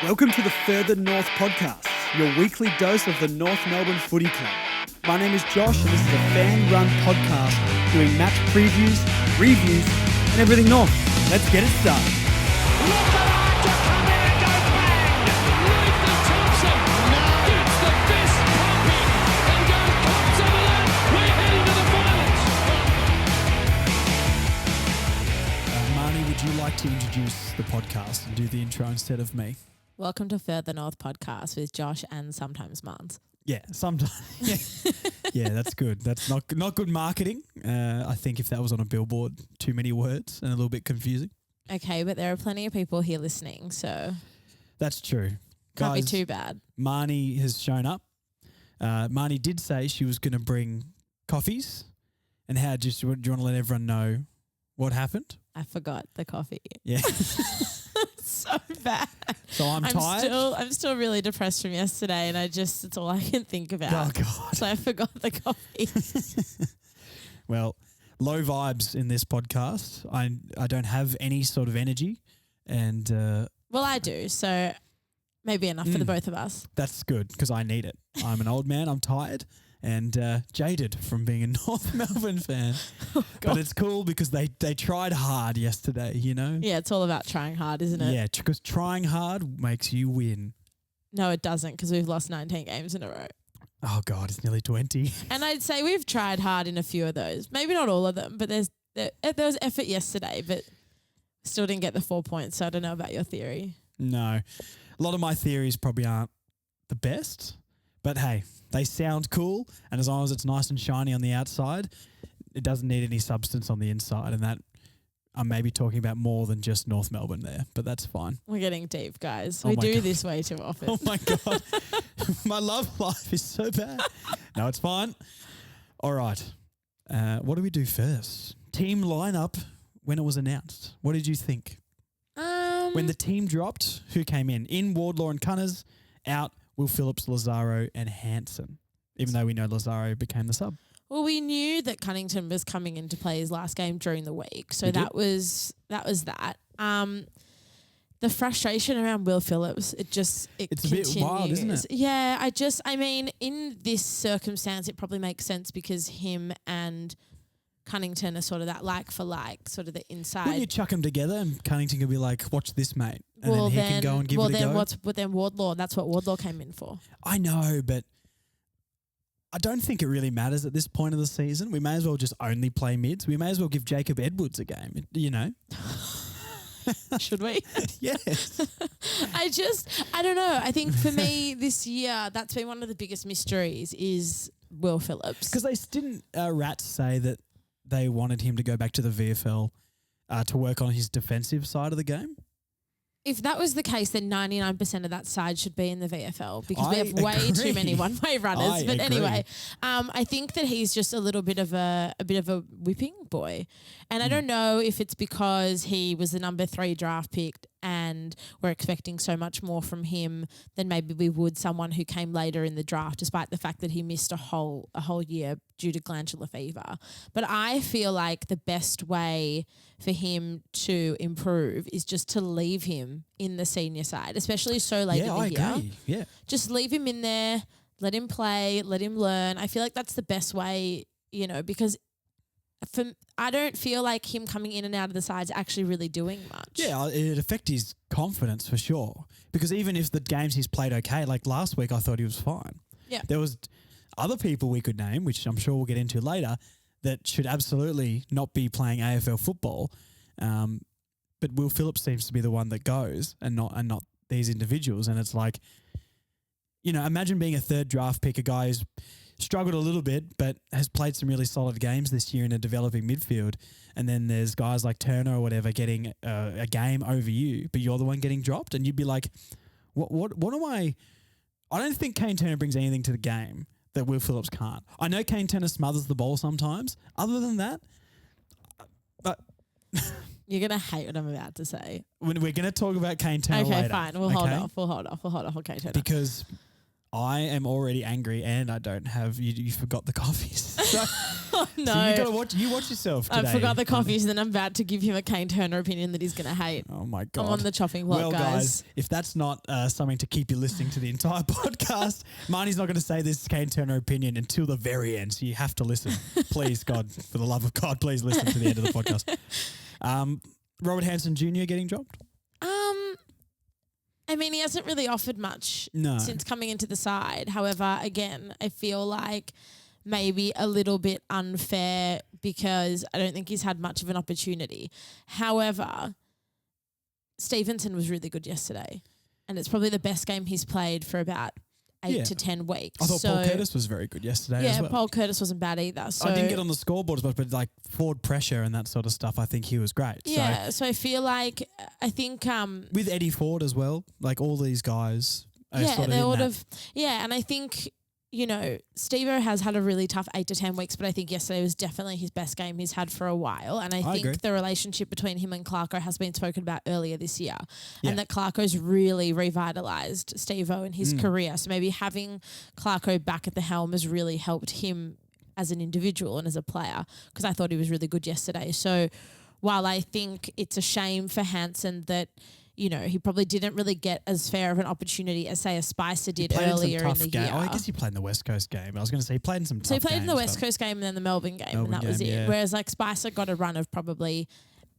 Welcome to the Further North podcast, your weekly dose of the North Melbourne Footy Club. My name is Josh and this is a fan-run podcast doing match previews, reviews and everything North. Let's get it started. Marnie, would you like to introduce the podcast and do the intro instead of me? Welcome to Further North podcast with Josh and sometimes Marnes. Yeah, sometimes. Yeah, that's good. That's not good marketing. I think if that was on a billboard, too many words and a little bit confusing. Okay, but there are plenty of people here listening, so That's true. can't Guys, be too bad. Marnie has shown up. Marnie did say she was going to bring coffees. And do you want to let everyone know what happened? I forgot the coffee. Yeah. So bad. So I'm tired. I'm still really depressed from yesterday, and it's all I can think about. Oh, God. So I forgot the coffee. Well, low vibes in this podcast. I don't have any sort of energy, and Well, I do, so maybe enough for the both of us. that's good because I need it. I'm an old man. I'm tired and jaded from being a North Melbourne fan. Oh, God. But it's cool because they tried hard yesterday, you know? Yeah, it's all about trying hard, isn't it? Yeah, because trying hard makes you win. No, it doesn't, because we've lost 19 games in a row. Oh, God, it's nearly 20. And I'd say we've tried hard in a few of those. Maybe not all of them, but there was effort yesterday, but still didn't get the 4 points. So I don't know about your theory. No. A lot of my theories probably aren't the best, but hey, they sound cool. And as long as it's nice and shiny on the outside, it doesn't need any substance on the inside. And that I'm maybe talking about more than just North Melbourne there, but that's fine. We're getting deep, guys. Oh We my do God. this way too often. Oh, my God. My love life is so bad. No, it's fine. All right. What do we do first? Team lineup when it was announced. What did you think? When the team dropped, who came in? In Wardlaw and Cunners, out Will Phillips, Lazaro and Hansen, even though we know Lazaro became the sub. Well, we knew that Cunnington was coming into play his last game during the week. So that was that. The frustration around Will Phillips, it's It's a continues. bit wild, isn't it? Yeah, in this circumstance, it probably makes sense because him and Cunnington are sort of that like for like, sort of the inside. Wouldn't you chuck them together and Cunnington could be like, watch this, mate? And then he can go and give it a go? But then Wardlaw, that's what Wardlaw came in for. I know, but I don't think it really matters at this point of the season. We may as well just only play mids. We may as well give Jacob Edwards a game, you know? Should we? Yes. I don't know. I think for me this year, that's been one of the biggest mysteries is Will Phillips. Because they didn't Rats say that they wanted him to go back to the VFL to work on his defensive side of the game? If that was the case, then 99% of that side should be in the VFL because we I have way agree. too many one-way runners. I But agree. anyway, I think that he's just a little bit of a whipping boy, and I don't know if it's because he was the number 3 draft pick and we're expecting so much more from him than maybe we would someone who came later in the draft, despite the fact that he missed a whole year due to glandular fever. But I feel like the best way for him to improve is just to leave him in the senior side, especially so late in the year. I agree. Yeah. Just leave him in there, let him play, let him learn. I feel like that's the best way, because I don't feel like him coming in and out of the side's actually really doing much. Yeah, it'd affect his confidence for sure. Because even if the games he's played okay, like last week I thought he was fine. Yeah. There was other people we could name, which I'm sure we'll get into later, that should absolutely not be playing AFL football. But Will Phillips seems to be the one that goes and not these individuals. And it's like, imagine being a 3rd draft pick, a guy who's struggled a little bit but has played some really solid games this year in a developing midfield. And then there's guys like Turner or whatever getting a game over you, but you're the one getting dropped. And you'd be like, what am I don't think Kane Turner brings anything to the game that Will Phillips can't. I know Kane Turner smothers the ball sometimes. Other than that, You're going to hate what I'm about to say. we're going to talk about Kane Turner later. Okay, fine. We'll hold off. We'll hold off. Okay, Turner. Because I am already angry and I don't have, you forgot the coffees. So No. So you got to watch. You watch yourself today. I forgot the Marnie. coffees, and then I'm about to give him a Kane Turner opinion that he's going to hate. Oh my God. I'm on the chopping block, Well, guys, if that's not something to keep you listening to the entire podcast, Marnie's not going to say this Kane Turner opinion until the very end. So you have to listen. Please, God, for the love of God, please listen to the end of the podcast. Robert Hansen Jr. getting dropped? I mean, he hasn't really offered much since coming into the side. However, again, I feel like maybe a little bit unfair because I don't think he's had much of an opportunity. However, Stevenson was really good yesterday, and it's probably the best game he's played for about 8 to 10 weeks. I thought Paul Curtis was very good yesterday as well. Yeah, Paul Curtis wasn't bad either. So I didn't get on the scoreboard as much, but like forward pressure and that sort of stuff, I think he was great. Yeah, so I feel like, I think... with Eddie Ford as well, like all these guys are sort of and I think... You know, Steve-O has had a really tough 8 to 10 weeks, but I think yesterday was definitely his best game he's had for a while. And I think agree. the relationship between him and Clarko has been spoken about earlier this year, and that Clarko's really revitalised Steve-O in his career. So maybe having Clarko back at the helm has really helped him as an individual and as a player, because I thought he was really good yesterday. So while I think it's a shame for Hansen that, you know, he probably didn't really get as fair of an opportunity as, say, a Spicer did earlier in the year. Oh, I guess he played in the West Coast game. I was going to say he played in some tough games. So he played in the West Coast game and then the Melbourne game, and that was it. Yeah. Whereas, like, Spicer got a run of probably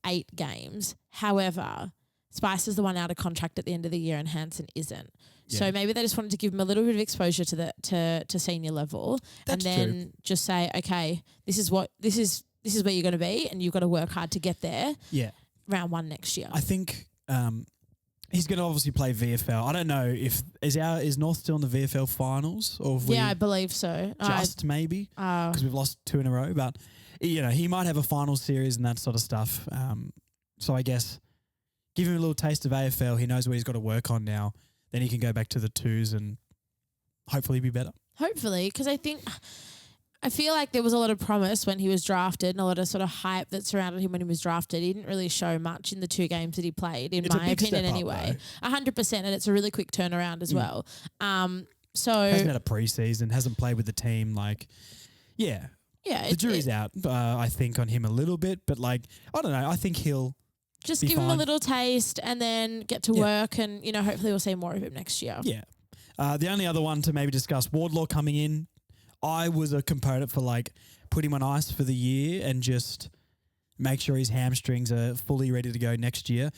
8 games. However, Spicer's the one out of contract at the end of the year and Hansen isn't. Yeah. So maybe they just wanted to give him a little bit of exposure to the to senior level. That's and then true. just say, okay, this is where you're going to be, and you've got to work hard to get there. Yeah. Round 1 next year. I think he's going to obviously play VFL. I don't know if is North still in the VFL finals, or if I believe so. Maybe because we've lost 2 in a row. But you know, he might have a final series and that sort of stuff. So I guess give him a little taste of AFL. He knows what he's got to work on now. Then he can go back to the 2s and hopefully be better. Hopefully, because I feel like there was a lot of promise when he was drafted and a lot of sort of hype that surrounded him when he was drafted. He didn't really show much in the 2 games that he played, in my opinion anyway. 100%, and it's a really quick turnaround as well. So hasn't had a preseason, hasn't played with the team. The jury's out, I think, on him a little bit. But, I don't know. I think he'll just give him a little taste and then get to work, and, you know, hopefully we'll see more of him next year. Yeah. The only other one to maybe discuss, Wardlaw coming in. I was a component for put him on ice for the year and just make sure his hamstrings are fully ready to go next year.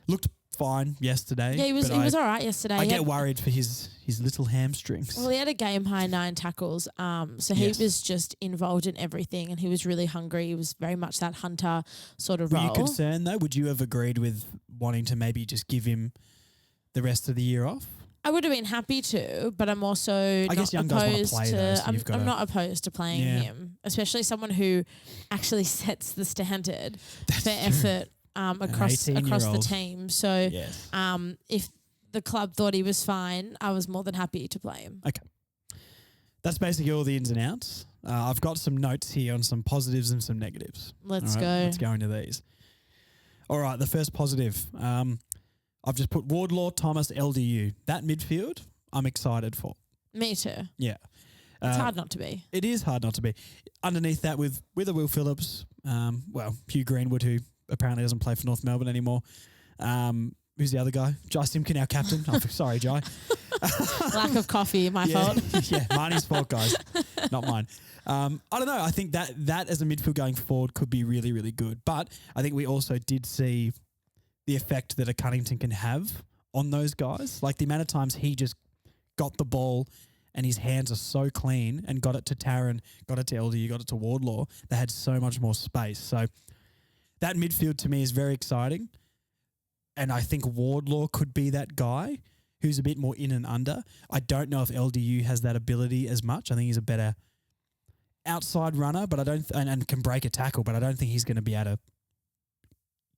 Looked fine yesterday. Yeah, he was all right yesterday. I get worried for his little hamstrings. Well, he had a game-high 9 tackles, so he was just involved in everything, and he was really hungry. He was very much that hunter sort of role. Were you concerned, though? Would you have agreed with wanting to maybe just give him the rest of the year off? I would have been happy to, but I'm also not opposed to. I'm not opposed to playing him, especially someone who actually sets the standard for effort across the team. So, if the club thought he was fine, I was more than happy to play him. Okay, that's basically all the ins and outs. I've got some notes here on some positives and some negatives. Let's go. Let's go into these. All right, the first positive. I've just put Wardlaw, Thomas, LDU. That midfield, I'm excited for. Me too. Yeah. It's hard not to be. It is hard not to be. Underneath that with a Will Phillips, Hugh Greenwood, who apparently doesn't play for North Melbourne anymore. Who's the other guy? Jai Simkin, our captain. Oh, sorry, Jai. Lack of coffee, my fault. Yeah, Marnie's fault, guys. Not mine. I don't know. I think that as a midfield going forward could be really, really good. But I think we also did see the effect that a Cunnington can have on those guys. Like the amount of times he just got the ball and his hands are so clean and got it to Taron, got it to LDU, got it to Wardlaw. They had so much more space. So that midfield to me is very exciting. And I think Wardlaw could be that guy who's a bit more in and under. I don't know if LDU has that ability as much. I think he's a better outside runner, but and can break a tackle, but I don't think he's going to be able to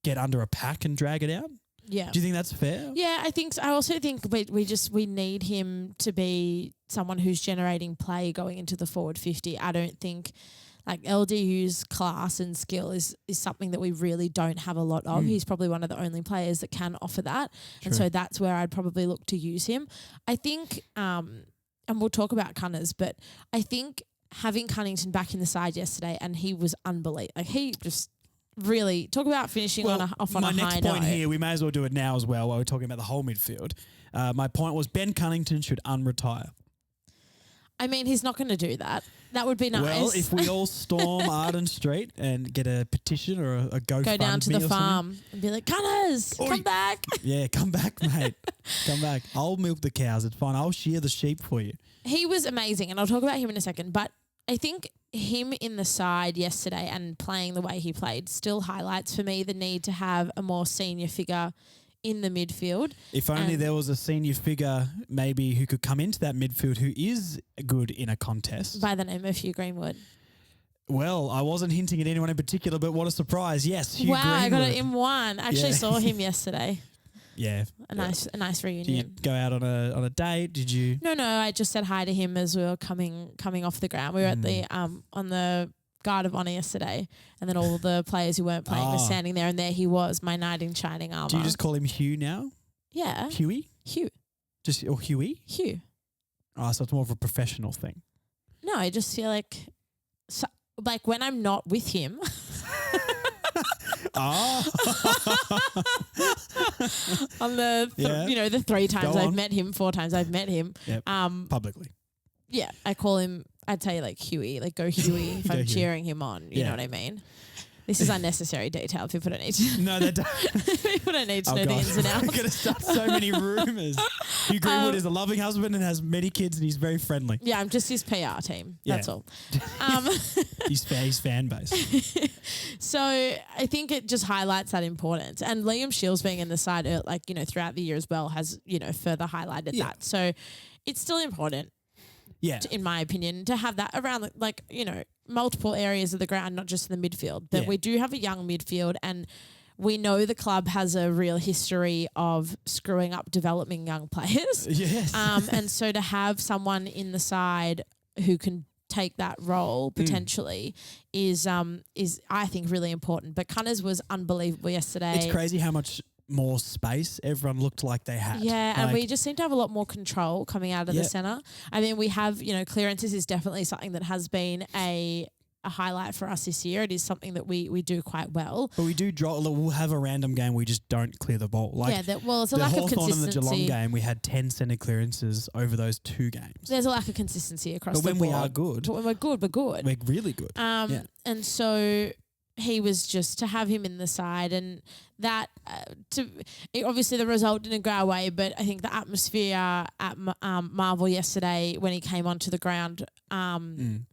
get under a pack and drag it out. Yeah. Do you think that's fair? Yeah, I think so. I also think we need him to be someone who's generating play going into the forward 50. I don't think LDU's class and skill is something that we really don't have a lot of. He's probably one of the only players that can offer that. True. And so that's where I'd probably look to use him. I think, and we'll talk about Cunners, but I think having Cunnington back in the side yesterday, and he was unbelievable. Like, he just really talk about finishing off on a high note. My next point here, we may as well do it now as well while we're talking about the whole midfield. My point was Ben Cunnington should unretire. I mean, he's not going to do that. That would be nice. Well, if we all storm Arden Street and get a petition or a GoFundMe, go down to the farm and be like, Cunners, come back. Yeah, come back, mate. Come back. I'll milk the cows. It's fine. I'll shear the sheep for you. He was amazing, and I'll talk about him in a second. But I think him in the side yesterday and playing the way he played still highlights for me the need to have a more senior figure in the midfield. If only there was a senior figure maybe who could come into that midfield who is good in a contest. By the name of Hugh Greenwood. Well, I wasn't hinting at anyone in particular, but what a surprise. Yes, Hugh Greenwood. I got it in one. I actually saw him yesterday. Yeah. A nice reunion. Did you go out on a date? Did you? No, I just said hi to him as we were coming off the ground. We were at the on the Guard of Honour yesterday, and then all the players who weren't playing were standing there, and there he was, my knight in shining armour. Do you just call him Hugh now? Yeah. Huey? Hugh. Or Huey? Hugh. Oh, so it's more of a professional thing. No, I just feel like when I'm not with him. Oh. On the 3 times I've met him, 4 times I've met him. Yep. Publicly. Yeah, I call him, I'd say like Huey, like go Huey if I'm cheering him on. You know what I mean? This is unnecessary detail. People don't need to. No, they don't. People don't need to know the ins and outs. We're going to start so many rumours. Hugh Greenwood is a loving husband and has many kids, and he's very friendly. Yeah, I'm just his PR team. That's all. His fan base. So I think it just highlights that importance. And Liam Shields being in the side, throughout the year as well, has further highlighted that. So it's still important. Yeah, in my opinion, to have that around multiple areas of the ground, not just in the midfield. But we do have a young midfield, and we know the club has a real history of screwing up developing young players. Yes. And so to have someone in the side who can take that role potentially is I think really important. But Cunners was unbelievable yesterday. It's crazy how much more space everyone looked like they had. Yeah, and we just seem to have a lot more control coming out of the centre. I mean, we have, clearances is definitely something that has been a highlight for us this year. It is something that we do quite well. But we do we'll have a random game we just don't clear the ball. It's a lack of consistency. And the Geelong game, we had 10 centre clearances over those 2 games. There's a lack of consistency across the board. But when we are good. But when we're good, we're good. We're really good. And so he was just to have him in the side, and that obviously the result didn't go our way, but I think the atmosphere at Marvel yesterday when he came onto the ground in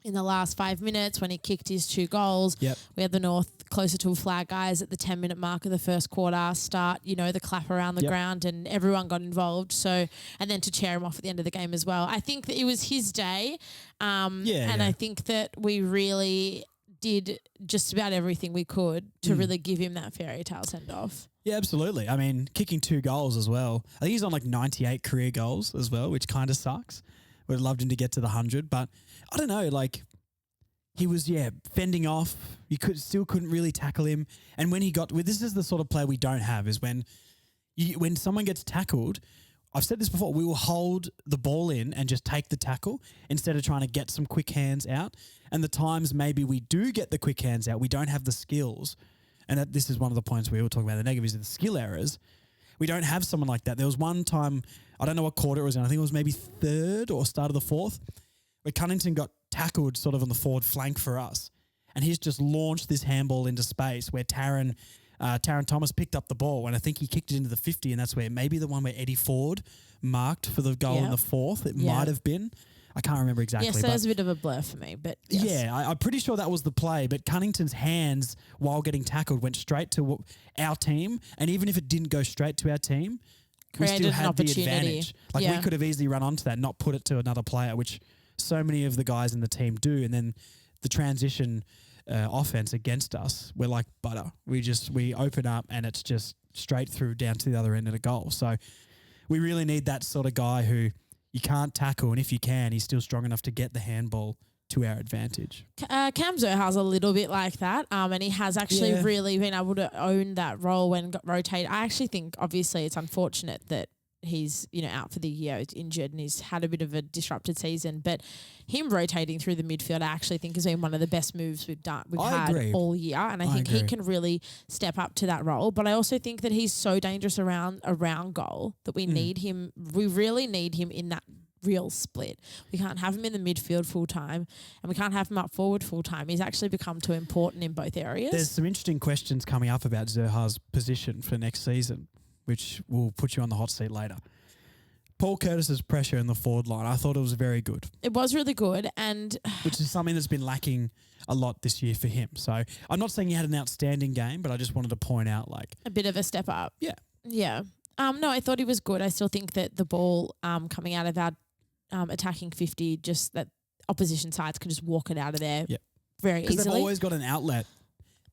the last 5 minutes when he kicked his 2 goals. Yep. We had the North closer to a flag guys at the 10-minute mark of the first quarter start, the clap around the ground, and everyone got involved. So, and then to cheer him off at the end of the game as well. I think that it was his day. I think that we really did just about everything we could to really give him that fairy tale send off. Yeah, absolutely. I mean, kicking 2 goals as well. I think he's on 98 career goals as well, which kind of sucks. Would have loved him to get to the 100, but I don't know, he was, fending off. You couldn't really tackle him. And when this is the sort of player we don't have, is when someone gets tackled, I've said this before, we will hold the ball in and just take the tackle instead of trying to get some quick hands out. And the times maybe we do get the quick hands out, we don't have the skills. And this is one of the points we were talking about, the negatives of the skill errors. We don't have someone like that. There was one time, I don't know what quarter it was in, I think it was maybe 3rd or start of the 4th, where Cunnington got tackled sort of on the forward flank for us. And he's just launched this handball into space where Taron Thomas picked up the ball, and I think he kicked it into the 50, and that's where maybe the one where Eddie Ford marked for the goal in the 4th. It might have been. I can't remember exactly. Yes, that was a bit of a blur for me, but yes. Yeah, I'm pretty sure that was the play, but Cunnington's hands while getting tackled went straight to our team, and even if it didn't go straight to our team, we still had the advantage. We could have easily run onto that, not put it to another player, which so many of the guys in the team do, and then the transition offense against us, we're like butter. We open up and it's just straight through down to the other end of the goal. So we really need that sort of guy who you can't tackle, and if you can, he's still strong enough to get the handball to our advantage. Cam Zerha's a little bit like that, and he has actually really been able to own that role when got rotated. I actually think, obviously, it's unfortunate that he's, out for the year. He's injured and he's had a bit of a disrupted season. But him rotating through the midfield, I actually think has been one of the best moves we've had agree. all year. And I think he can really step up to that role. But I also think that he's so dangerous around goal that we need him. We really need him in that real split. We can't have him in the midfield full time and we can't have him up forward full time. He's actually become too important in both areas. There's some interesting questions coming up about Zerha's position for next season, which will put you on the hot seat later. Paul Curtis's pressure in the forward line, I thought it was very good. It was really good, and which is something that's been lacking a lot this year for him. So I'm not saying he had an outstanding game, but I just wanted to point out a bit of a step up. Yeah. Yeah. No, I thought he was good. I still think that the ball coming out of our attacking 50, just that opposition sides can just walk it out of there very easily. Because they've always got an outlet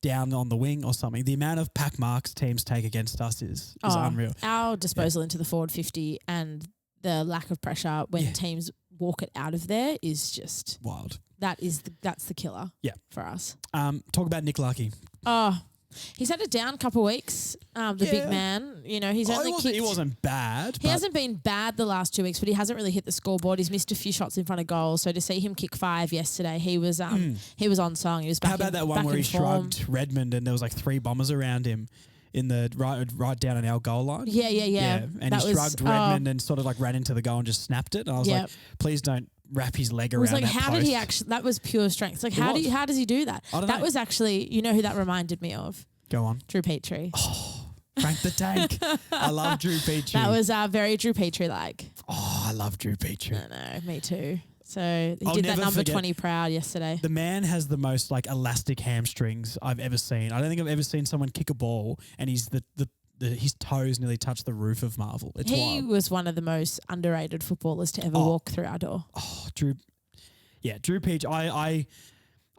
down on the wing or something. The amount of pack marks teams take against us is unreal. Our disposal into the forward 50 and the lack of pressure when teams walk it out of there is just wild. That's the killer for us. Talk about Nick Lucky. He's had a down couple of weeks. The big man, he's only kicked. He wasn't bad. He hasn't been bad the last 2 weeks, but he hasn't really hit the scoreboard. He's missed a few shots in front of goal. So to see him kick 5 yesterday, he was on song. He was back. How about that one where he shrugged Redmond and there was like 3 bombers around him in the right down on our goal line? Yeah. And he shrugged Redmond and sort of like ran into the goal and just snapped it. And I was like, please don't wrap his leg around that post. How did he actually? That was pure strength. Like how does he do that? That was actually, who that reminded me of? Go on. Drew Petrie. Oh, Frank the Tank. I love Drew Petrie. That was very Drew Petrie-like. Oh, I love Drew Petrie. I know, me too. So he did that number 20 proud yesterday. The man has the most like elastic hamstrings I've ever seen. I don't think I've ever seen someone kick a ball and his toes nearly touch the roof of Marvel. It's he wild. was one of the most underrated footballers to ever walk through our door. Oh, Drew Petrie.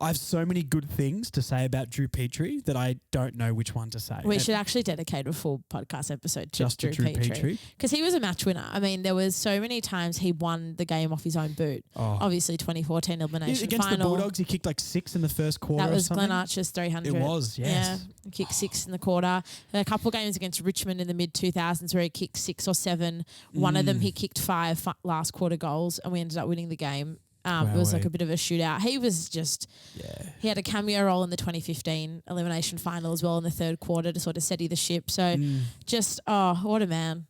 I have so many good things to say about Drew Petrie that I don't know which one to say. We should actually dedicate a full podcast episode to just Drew Petrie. Because he was a match winner. I mean, there was so many times he won the game off his own boot. Oh. Obviously, 2014 elimination against final. the Bulldogs, he kicked like 6 in the first quarter. That was or something. Glenn Archer's 300. It was, yes. Yeah, he kicked 6 in the quarter. A couple of games against Richmond in the mid-2000s where he kicked 6 or 7. One of them he kicked 5 last quarter goals and we ended up winning the game. It was like a bit of a shootout. He was just, he had a cameo role in the 2015 elimination final as well in the third quarter to sort of steady the ship. So what a man.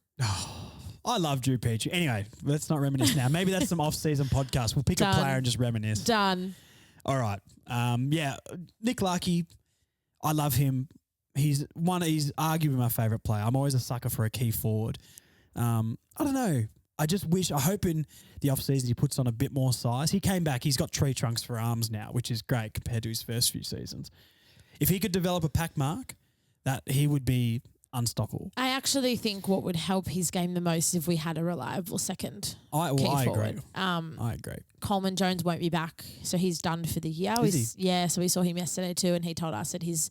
I love Drew Petrie. Anyway, let's not reminisce now. Maybe that's some off-season podcast. We'll pick a player and just reminisce. Done. All right. Nick Larkey, I love him. He's arguably my favourite player. I'm always a sucker for a key forward. I don't know. I hope in the off-season he puts on a bit more size. He came back. He's got tree trunks for arms now, which is great compared to his first few seasons. If he could develop a pack mark, that he would be unstoppable. I actually think what would help his game the most is if we had a reliable second I forward. Agree. I agree. Coleman Jones won't be back, so he's done for the year. Is he? Yeah, so we saw him yesterday too, and he told us that he's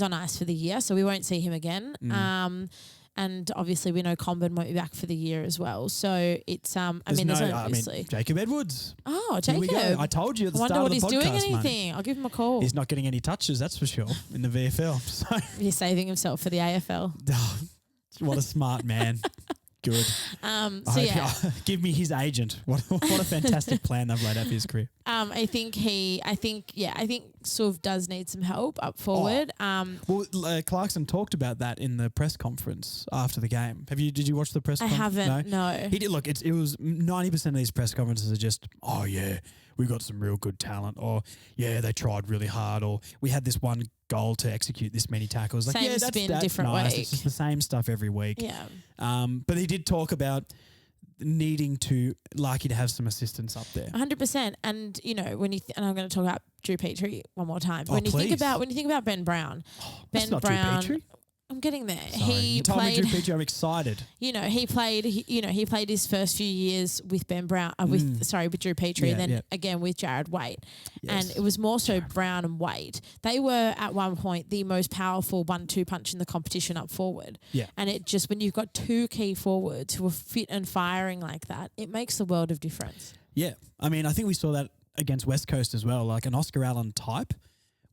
on ice for the year, so we won't see him again. And obviously we know Comben won't be back for the year as well. So it's there's obviously Jacob Edwards. Oh, Jacob. Here we go. I told you at the start of the podcast. I wonder what he's doing anything. Mate. I'll give him a call. He's not getting any touches, that's for sure, in the VFL. So he's saving himself for the AFL. What a smart man. Good. Give me his agent. What a fantastic plan they've laid out for his career. I think Suv does need some help up forward. Clarkson talked about that in the press conference after the game. Did you watch the press conference? I haven't. No. He did. Look, it was 90% of these press conferences are just, we got some real good talent, or they tried really hard, or we had this one goal to execute this many tackles. Like, same spin, that's different nice. week. It's just the same stuff every week. Yeah. But he did talk about needing to have some assistance up there. 100%. And when and I'm going to talk about Drew Petrie one more time. When you think about Ben Brown, Ben Brown. Drew Petrie? I'm getting there. Sorry. You told me Drew Petrie. I'm excited. He played his first few years with Ben Brown, with Drew Petrie, and then again with Jared Waite. Yes. And it was more so Brown and Waite. They were at one point the most powerful 1-2 punch in the competition up forward. Yeah. And it just, when you've got 2 key forwards who are fit and firing like that, it makes a world of difference. Yeah. I mean, I think we saw that against West Coast as well. Like an Oscar Allen type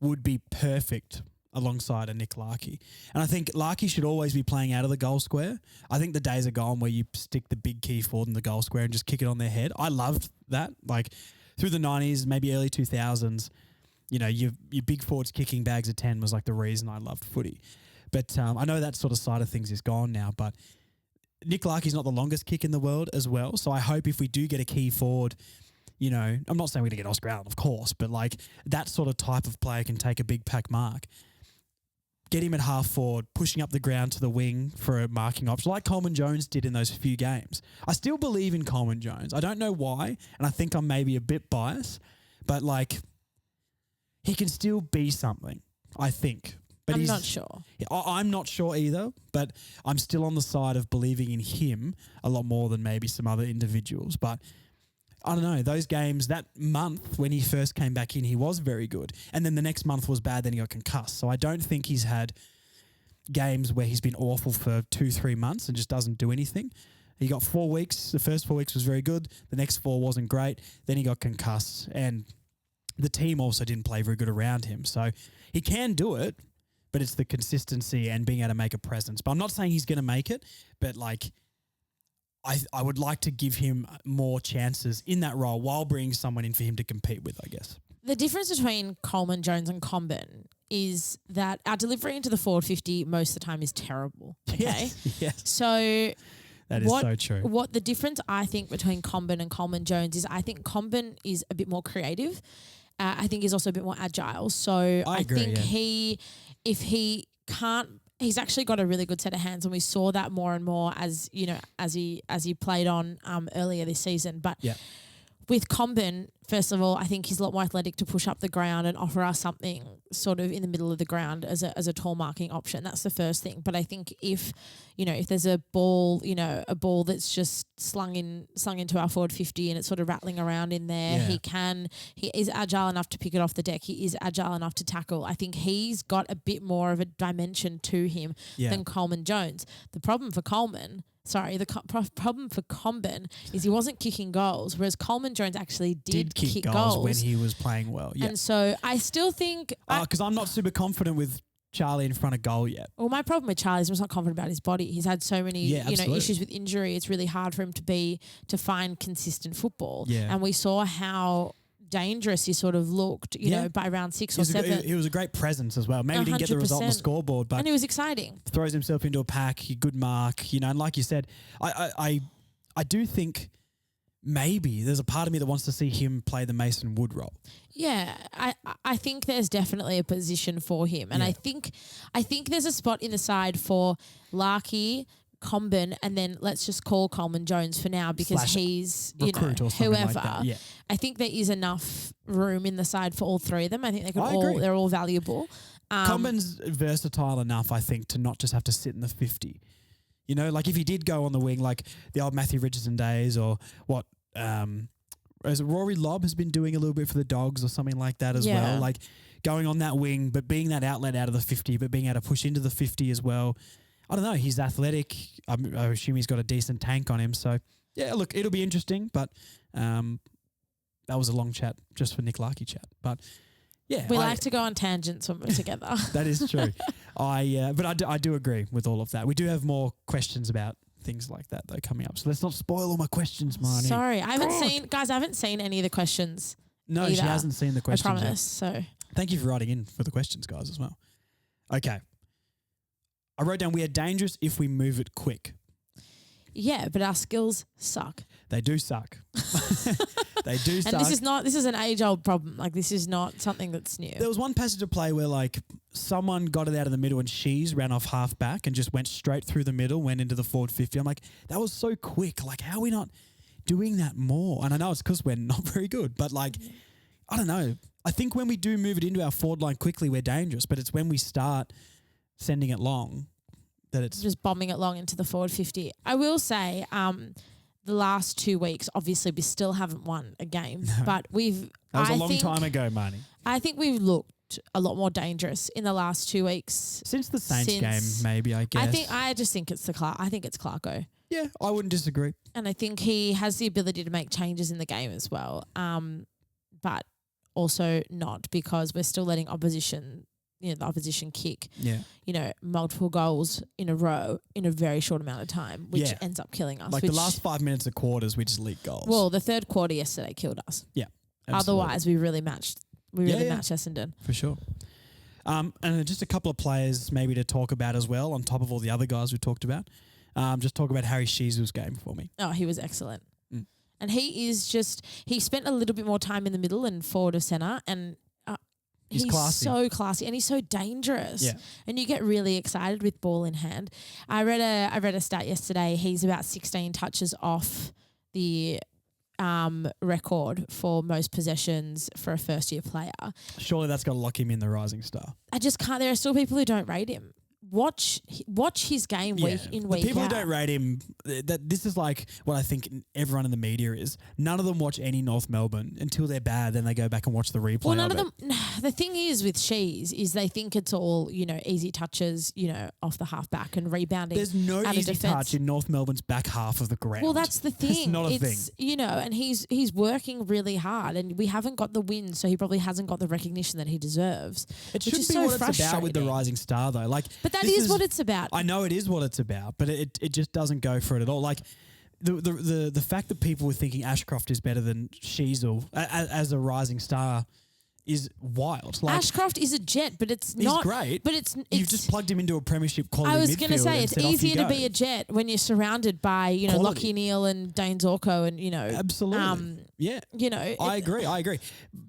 would be perfect alongside a Nick Larkey. And I think Larkey should always be playing out of the goal square. I think the days are gone where you stick the big key forward in the goal square and just kick it on their head. I loved that. Like through the 90s, maybe early 2000s, you know, your big forwards kicking bags of 10 was like the reason I loved footy. But I know that sort of side of things is gone now, but Nick Larkey's not the longest kick in the world as well. So I hope if we do get a key forward, you know, I'm not saying we're going to get Oscar Allen, of course, but like that sort of type of player can take a big pack mark. Get him at half forward, pushing up the ground to the wing for a marking option, like Coleman Jones did in those few games. I still believe in Coleman Jones. I don't know why, and I think I'm maybe a bit biased, but like he can still be something, I think. But I'm not sure. I'm not sure either, but I'm still on the side of believing in him a lot more than maybe some other individuals. But I don't know, those games, that month when he first came back in, he was very good. And then the next month was bad, then he got concussed. So I don't think he's had games where he's been awful for 2-3 months and just doesn't do anything. He got 4 weeks. The first 4 weeks was very good. The next 4 wasn't great. Then he got concussed. And the team also didn't play very good around him. So he can do it, but it's the consistency and being able to make a presence. But I'm not saying he's going to make it, but like I would like to give him more chances in that role while bringing someone in for him to compete with, I guess. The difference between Coleman, Jones and Comben is that our delivery into the forward 50 most of the time is terrible. Okay? Yes. So that is so true. What the difference I think between Comben and Coleman Jones is I think Comben is a bit more creative. I think he's also a bit more agile. So I agree, think if he can't, he's actually got a really good set of hands, and we saw that more and more as you know as he played on earlier this season. But with Comben, first of all, I think he's a lot more athletic to push up the ground and offer us something sort of in the middle of the ground as a tall marking option. That's the first thing. But I think if there's a ball, a ball that's just slung into our forward 50 and it's sort of rattling around in there, he is agile enough to pick it off the deck. He is agile enough to tackle. I think he's got a bit more of a dimension to him than Coleman Jones. The problem for Comben is he wasn't kicking goals, whereas Coleman Jones actually did kick goals when he was playing well. Yeah. And so I still think... Because I'm not super confident with Charlie in front of goal yet. Well, my problem with Charlie is he's not confident about his body. He's had so many issues with injury. It's really hard for him to find consistent football. Yeah. And we saw how dangerous he sort of looked, by round 6 or 7. He was a great presence as well. Maybe he didn't get the result on the scoreboard, but... And he was exciting. Throws himself into a pack, good mark, and like you said, I do think maybe there's a part of me that wants to see him play the Mason Wood role. Yeah, I think there's definitely a position for him. And I think there's a spot in the side for Larkey, Comben, and then let's just call Coleman Jones for now because he's whoever. Like yeah. I think there is enough room in the side for all three of them. I think they're all valuable. Comben's versatile enough, I think, to not just have to sit in the 50. Like if he did go on the wing, like the old Matthew Richardson days, or what as Rory Lobb has been doing a little bit for the Dogs or something like that as well. Like going on that wing, but being that outlet out of the 50, but being able to push into the 50 as well. I don't know. He's athletic. I assume he's got a decent tank on him. So, yeah, look, it'll be interesting. But that was a long chat just for Nick Larkey chat. But, yeah. We like to go on tangents when we're together. That is true. But I do agree with all of that. We do have more questions about things like that, though, coming up. So let's not spoil all my questions, Marnie. Sorry. I haven't seen any of the questions. No, either. She hasn't seen the questions I promise. Yet. So thank you for writing in for the questions, guys, as well. Okay. I wrote down we are dangerous if we move it quick. Yeah, but our skills suck. They do suck. They do suck. And this is an age-old problem. Like, this is not something that's new. There was one passage of play where, like, someone got it out of the middle and Shees ran off half back and just went straight through the middle, went into the forward 50. I'm like, that was so quick. Like, how are we not doing that more? And I know it's because we're not very good, but, like, I don't know. I think when we do move it into our forward line quickly, we're dangerous, but it's when we start sending it long that it's just bombing it long into the forward 50. I will say the last 2 weeks, obviously we still haven't won a game, but that was a long time ago, Marnie. I think we've looked a lot more dangerous in the last 2 weeks. Since the Saints game, maybe, I guess. I just think it's Clarko. Yeah, I wouldn't disagree. And I think he has the ability to make changes in the game as well. But also not, because we're still letting opposition the opposition kick, Yeah. multiple goals in a row in a very short amount of time, which Yeah. ends up killing us. Like the last 5 minutes of quarters, we just leaked goals. Well, the third quarter yesterday killed us. Yeah. Absolutely. Otherwise, we really matched. Matched Essendon. For sure. And just a couple of players maybe to talk about as well, on top of all the other guys we talked about. Just talk about Harry Sheezer's game for me. Oh, he was excellent. Mm. And he spent a little bit more time in the middle and forward of centre, and he's classy. so classy and he's so dangerous. Yeah. And you get really excited with ball in hand. I read a stat yesterday. He's about 16 touches off the record for most possessions for a first-year player. Surely that's got to lock him in the rising star. I just can't. There are still people who don't rate him. Watch his game week in, week out. The people who don't rate him, this is like what I think everyone in the media is. None of them watch any North Melbourne until they're bad, then they go back and watch the replay. Well, none of them. The thing is with Shees is they think it's all, easy touches, off the half back and rebounding. There's no out easy of defense. touch in North Melbourne's back half of the ground. Well, that's the thing. It's not a thing. And he's working really hard, and we haven't got the win, so he probably hasn't got the recognition that he deserves. It should be what it's about with the rising star, though. But that is what it's about. I know it is what it's about, but it just doesn't go for it at all. Like the fact that people were thinking Ashcroft is better than Sheezel as a rising star is wild. Like, Ashcroft is a jet, but it's he's not great. But it's you've just plugged him into a premiership quality midfield. I was going to say it's easier to be a jet jet when you're surrounded by Lockie Neal and Dane Zorko and Absolutely. Yeah. I agree.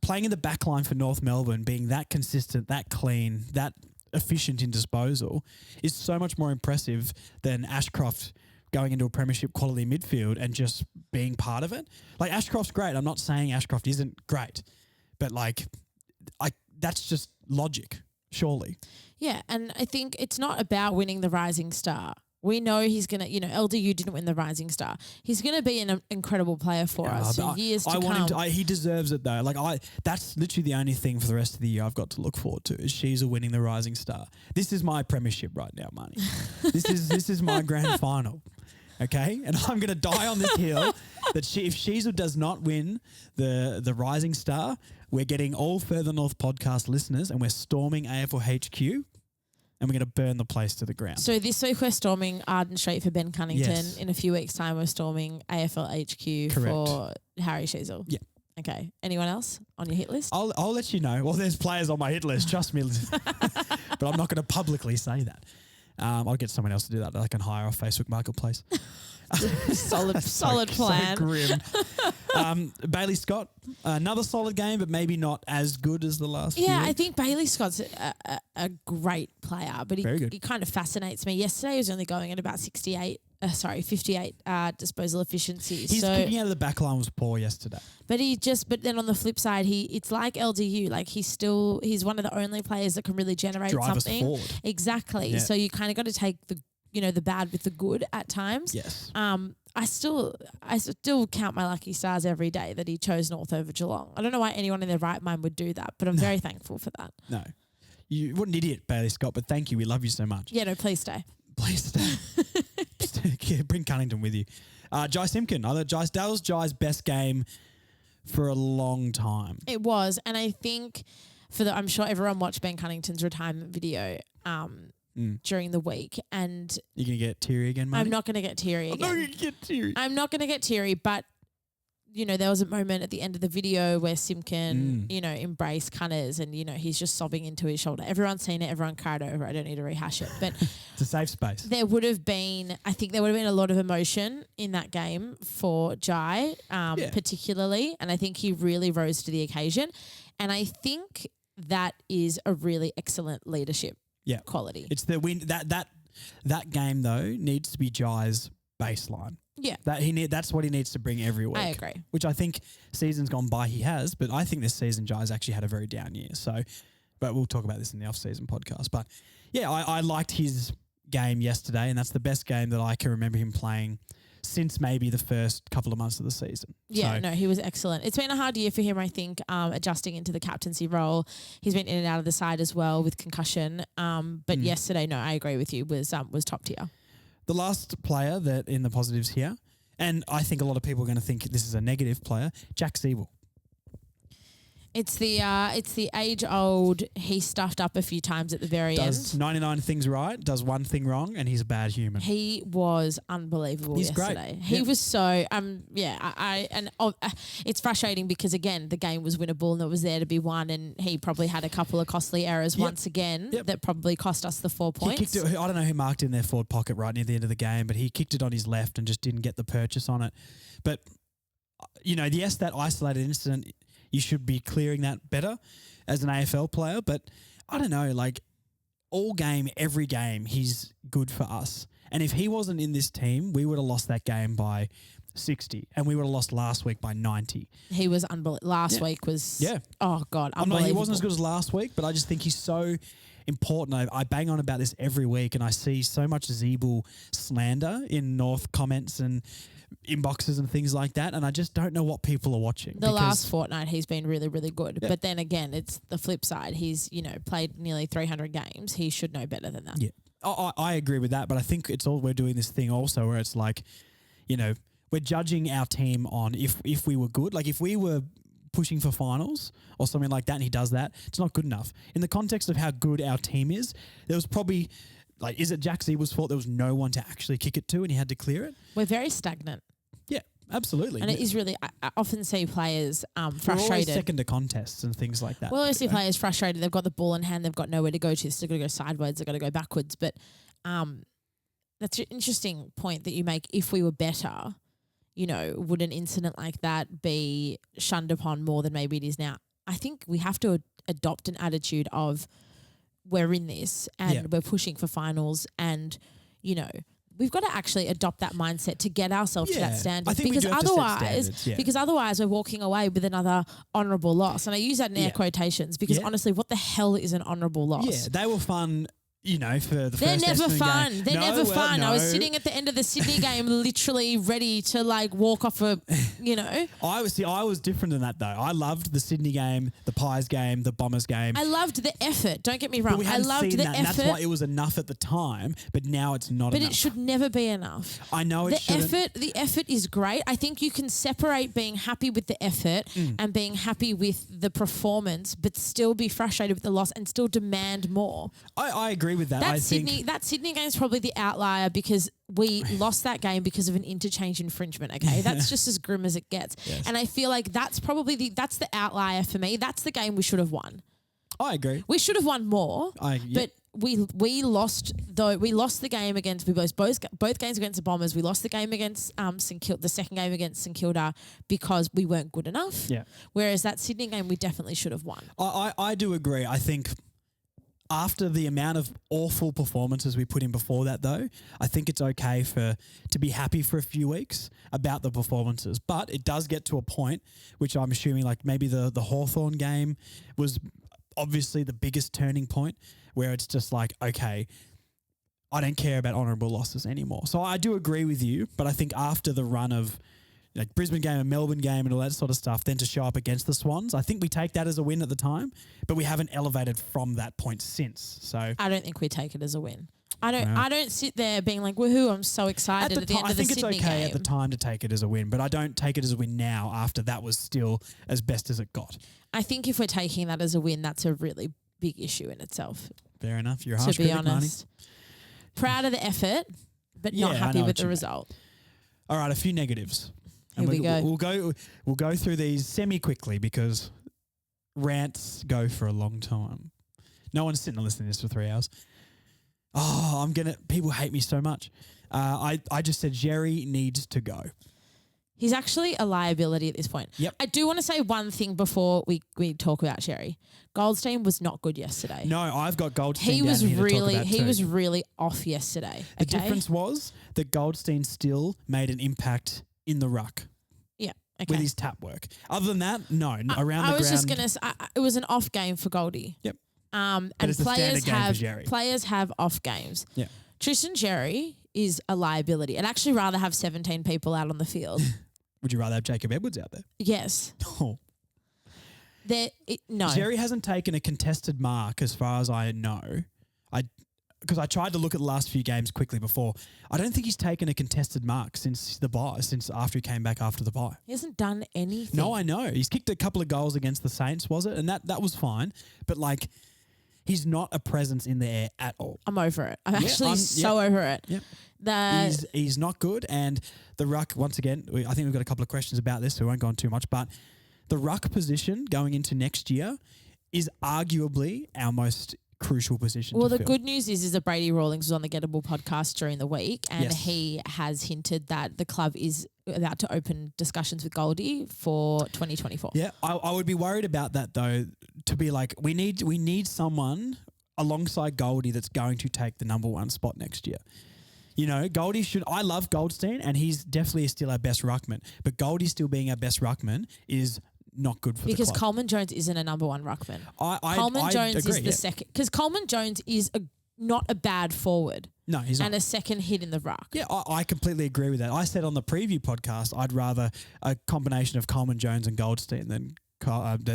Playing in the back line for North Melbourne, being that consistent, that clean, that efficient in disposal is so much more impressive than Ashcroft going into a premiership quality midfield and just being part of it. Like, Ashcroft's great. I'm not saying Ashcroft isn't great, but that's just logic, surely. Yeah, and I think it's not about winning the Rising Star. We know he's going to, LDU didn't win the Rising Star. He's going to be an incredible player for us for years to come. Want him to, he deserves it, though. That's literally the only thing for the rest of the year I've got to look forward to is Sheezel winning the Rising Star. This is my premiership right now, Marnie. This is my grand final. Okay? And I'm going to die on this hill that if Sheezel does not win the Rising Star, we're getting all Further North podcast listeners and we're storming AFL HQ. And we're going to burn the place to the ground. So this week we're storming Arden Street for Ben Cunnington. Yes. In a few weeks' time we're storming AFL HQ for Harry Sheezel. Yeah. Okay. Anyone else on your hit list? I'll let you know. Well, there's players on my hit list, trust me. But I'm not going to publicly say that. I'll get someone else to do that I can hire off Facebook Marketplace. solid plan. So grim. Bailey Scott, another solid game, but maybe not as good as the last few. I think Bailey Scott's a great player, but Very good. he kind of fascinates me. Yesterday he was only going at about 58 disposal efficiency. His kicking out of the back line was poor yesterday. But then on the flip side, it's like LDU. Like he's one of the only players that can really generate Drive something. us forward. Exactly. Yeah. So you kind of got to take the bad with the good at times. Yes. I still count my lucky stars every day that he chose North over Geelong. I don't know why anyone in their right mind would do that, but I'm very thankful for that. No. What an idiot, Bailey Scott, but thank you. We love you so much. Yeah, no, please stay. Please stay. Bring Cunnington with you. Jai Simpkin. That was Jai's best game for a long time. It was, and I think I'm sure everyone watched Ben Cunnington's retirement video during the week, and you're gonna get teary again, mate. I'm not gonna get teary again. I'm not gonna get teary, but there was a moment at the end of the video where Simpkin, embraced Cunners and, he's just sobbing into his shoulder. Everyone's seen it. Everyone cried over. I don't need to rehash it. But it's a safe space. I think there would have been a lot of emotion in that game for Jai, particularly. And I think he really rose to the occasion. And I think that is a really excellent leadership quality. It's the win. That game, though, needs to be Jai's baseline. Yeah. That's what he needs to bring every week. I agree. Which I think seasons gone by he has, but I think this season Jai's actually had a very down year. But we'll talk about this in the off-season podcast. But yeah, I liked his game yesterday, and that's the best game that I can remember him playing since maybe the first couple of months of the season. Yeah, no, he was excellent. It's been a hard year for him, I think, adjusting into the captaincy role. He's been in and out of the side as well with concussion. But yesterday, no, I agree with you, was top tier. The last player that in the positives here, and I think a lot of people are going to think this is a negative player, Jack Siebel. It's the age old. He stuffed up a few times at the very Does end. 99 things right, does one thing wrong, and he's a bad human. He was unbelievable He's yesterday. great. He Yep. was so it's frustrating because again the game was winnable and it was there to be won, and he probably had a couple of costly errors once again that probably cost us the 4 points. He kicked it, I don't know who marked in their forward pocket right near the end of the game, but he kicked it on his left and just didn't get the purchase on it. But yes, that isolated incident, you should be clearing that better as an AFL player. But I don't know, like all game, every game, he's good for us. And if he wasn't in this team, we would have lost that game by 60 and we would have lost last week by 90. He was unbelievable. Last week was, oh God, He unbelievable. wasn't as good as last week, but I just think he's so important. I bang on about this every week and I see so much Zeeble slander in North comments and inboxes and things like that, and I just don't know what people are watching. The last fortnight he's been really, really good. Yeah. But then again, it's the flip side. He's, played nearly 300 games. He should know better than that. Yeah, I agree with that, but I think it's all, we're doing this thing also where it's like, we're judging our team on if we were good. Like if we were pushing for finals or something like that and he does that, it's not good enough. In the context of how good our team is, there was probably, like, is it Jack Zeebel's fault there was no one to actually kick it to and he had to clear it? We're very stagnant. Yeah, absolutely. And it is really, I often see players We're always frustrated. second to contests and things like that. Well, I see players frustrated. They've got the ball in hand. They've got nowhere to go to. So they've got to go sideways. They've got to go backwards. But that's an interesting point that you make. If we were better, would an incident like that be shunned upon more than maybe it is now? I think we have to adopt an attitude of we're in this and we're pushing for finals and, we've got to actually adopt that mindset to get ourselves to that standard. I think we do have to set standards, Because otherwise we're walking away with another honourable loss. And I use that in air quotations because honestly, what the hell is an honourable loss? Yeah, they were fun. For the They're first never Essendon fun. game. They're never fun. No. I was sitting at the end of the Sydney game literally ready to walk off I was different than that though. I loved the Sydney game, the Pies game, the Bombers game. I loved the effort. Don't get me wrong. But we I hadn't loved seen the that, and effort. that's why it was enough at the time, but now it's not But enough. it should never be enough. I know it shouldn't. The effort is great. I think you can separate being happy with the effort and being happy with the performance, but still be frustrated with the loss and still demand more. I agree with that. That Sydney game is probably the outlier because we lost that game because of an interchange infringement. Okay, that's just as grim as it gets. Yes. And I feel like that's probably that's the outlier for me. That's the game we should have won. I agree. We should have won more. But we lost though. We lost the game against both games against the Bombers. We lost the game against St Kilda, the second game against St Kilda because we weren't good enough. Yeah. Whereas that Sydney game we definitely should have won. I do agree. I think after the amount of awful performances we put in before that, though, I think it's okay to be happy for a few weeks about the performances. But it does get to a point, which I'm assuming like maybe the Hawthorn game was obviously the biggest turning point where it's just like, okay, I don't care about honourable losses anymore. So I do agree with you, but I think after the run of like Brisbane game and Melbourne game and all that sort of stuff, then to show up against the Swans, I think we take that as a win at the time, but we haven't elevated from that point since. So I don't think we take it as a win. I don't sit there being like, woohoo, I'm so excited at the end of the Sydney game. I think it's okay at the time to take it as a win, but I don't take it as a win now after that was still as best as it got. I think if we're taking that as a win, that's a really big issue in itself. Fair enough. You're a harsh critic, critic, honest. Marnie. Proud of the effort, but not happy with the result. All right, a few negatives. Here we go. We'll go through these semi-quickly because rants go for a long time. No one's sitting and listening to this for 3 hours. Oh, people hate me so much. I just said Jerry needs to go. He's actually a liability at this point. Yep. I do want to say one thing before we talk about Sherry. Goldstein was not good yesterday. No, I've got Goldstein He was down here to talk about too. was really off yesterday. The difference was that Goldstein still made an impact in the ruck. Yeah. Okay. With his tap work. Other than that, no. Around the ground. I was just going to say, it was an off game for Goldie. Yep. And it's a standard game for Jerry. Players have off games. Yeah. Tristan Jerry is a liability. I'd actually rather have 17 people out on the field. Would you rather have Jacob Edwards out there? Yes. Oh. No. Jerry hasn't taken a contested mark as far as I know. because I tried to look at the last few games quickly before. I don't think he's taken a contested mark since after he came back after the bye. He hasn't done anything. No, I know. He's kicked a couple of goals against the Saints, was it? And that was fine. But like, he's not a presence in the air at all. I'm over it. I'm so over it. Yep. He's not good. And the ruck, once again, I think we've got a couple of questions about this, so we won't go on too much. But the ruck position going into next year is arguably our most crucial position to the fill. good news is that Brady Rawlings was on the Gettable podcast during the week, and Yes. he has hinted that the club is about to open discussions with Goldie for 2024. Yeah, I would be worried about that though. To be like, we need someone alongside Goldie that's going to take the number one spot next year. You know, Goldie should. I love Goldstein, and he's definitely still our best ruckman. But Goldie still being our best ruckman is not good for because the club. Coleman Jones isn't a number one ruckman. Coleman Jones agree, is the second, because Coleman Jones is not a bad forward. No, he's not. And a second hit in the ruck. Yeah, I completely agree with that. I said on the preview podcast, I'd rather a combination of Coleman Jones and Goldstein than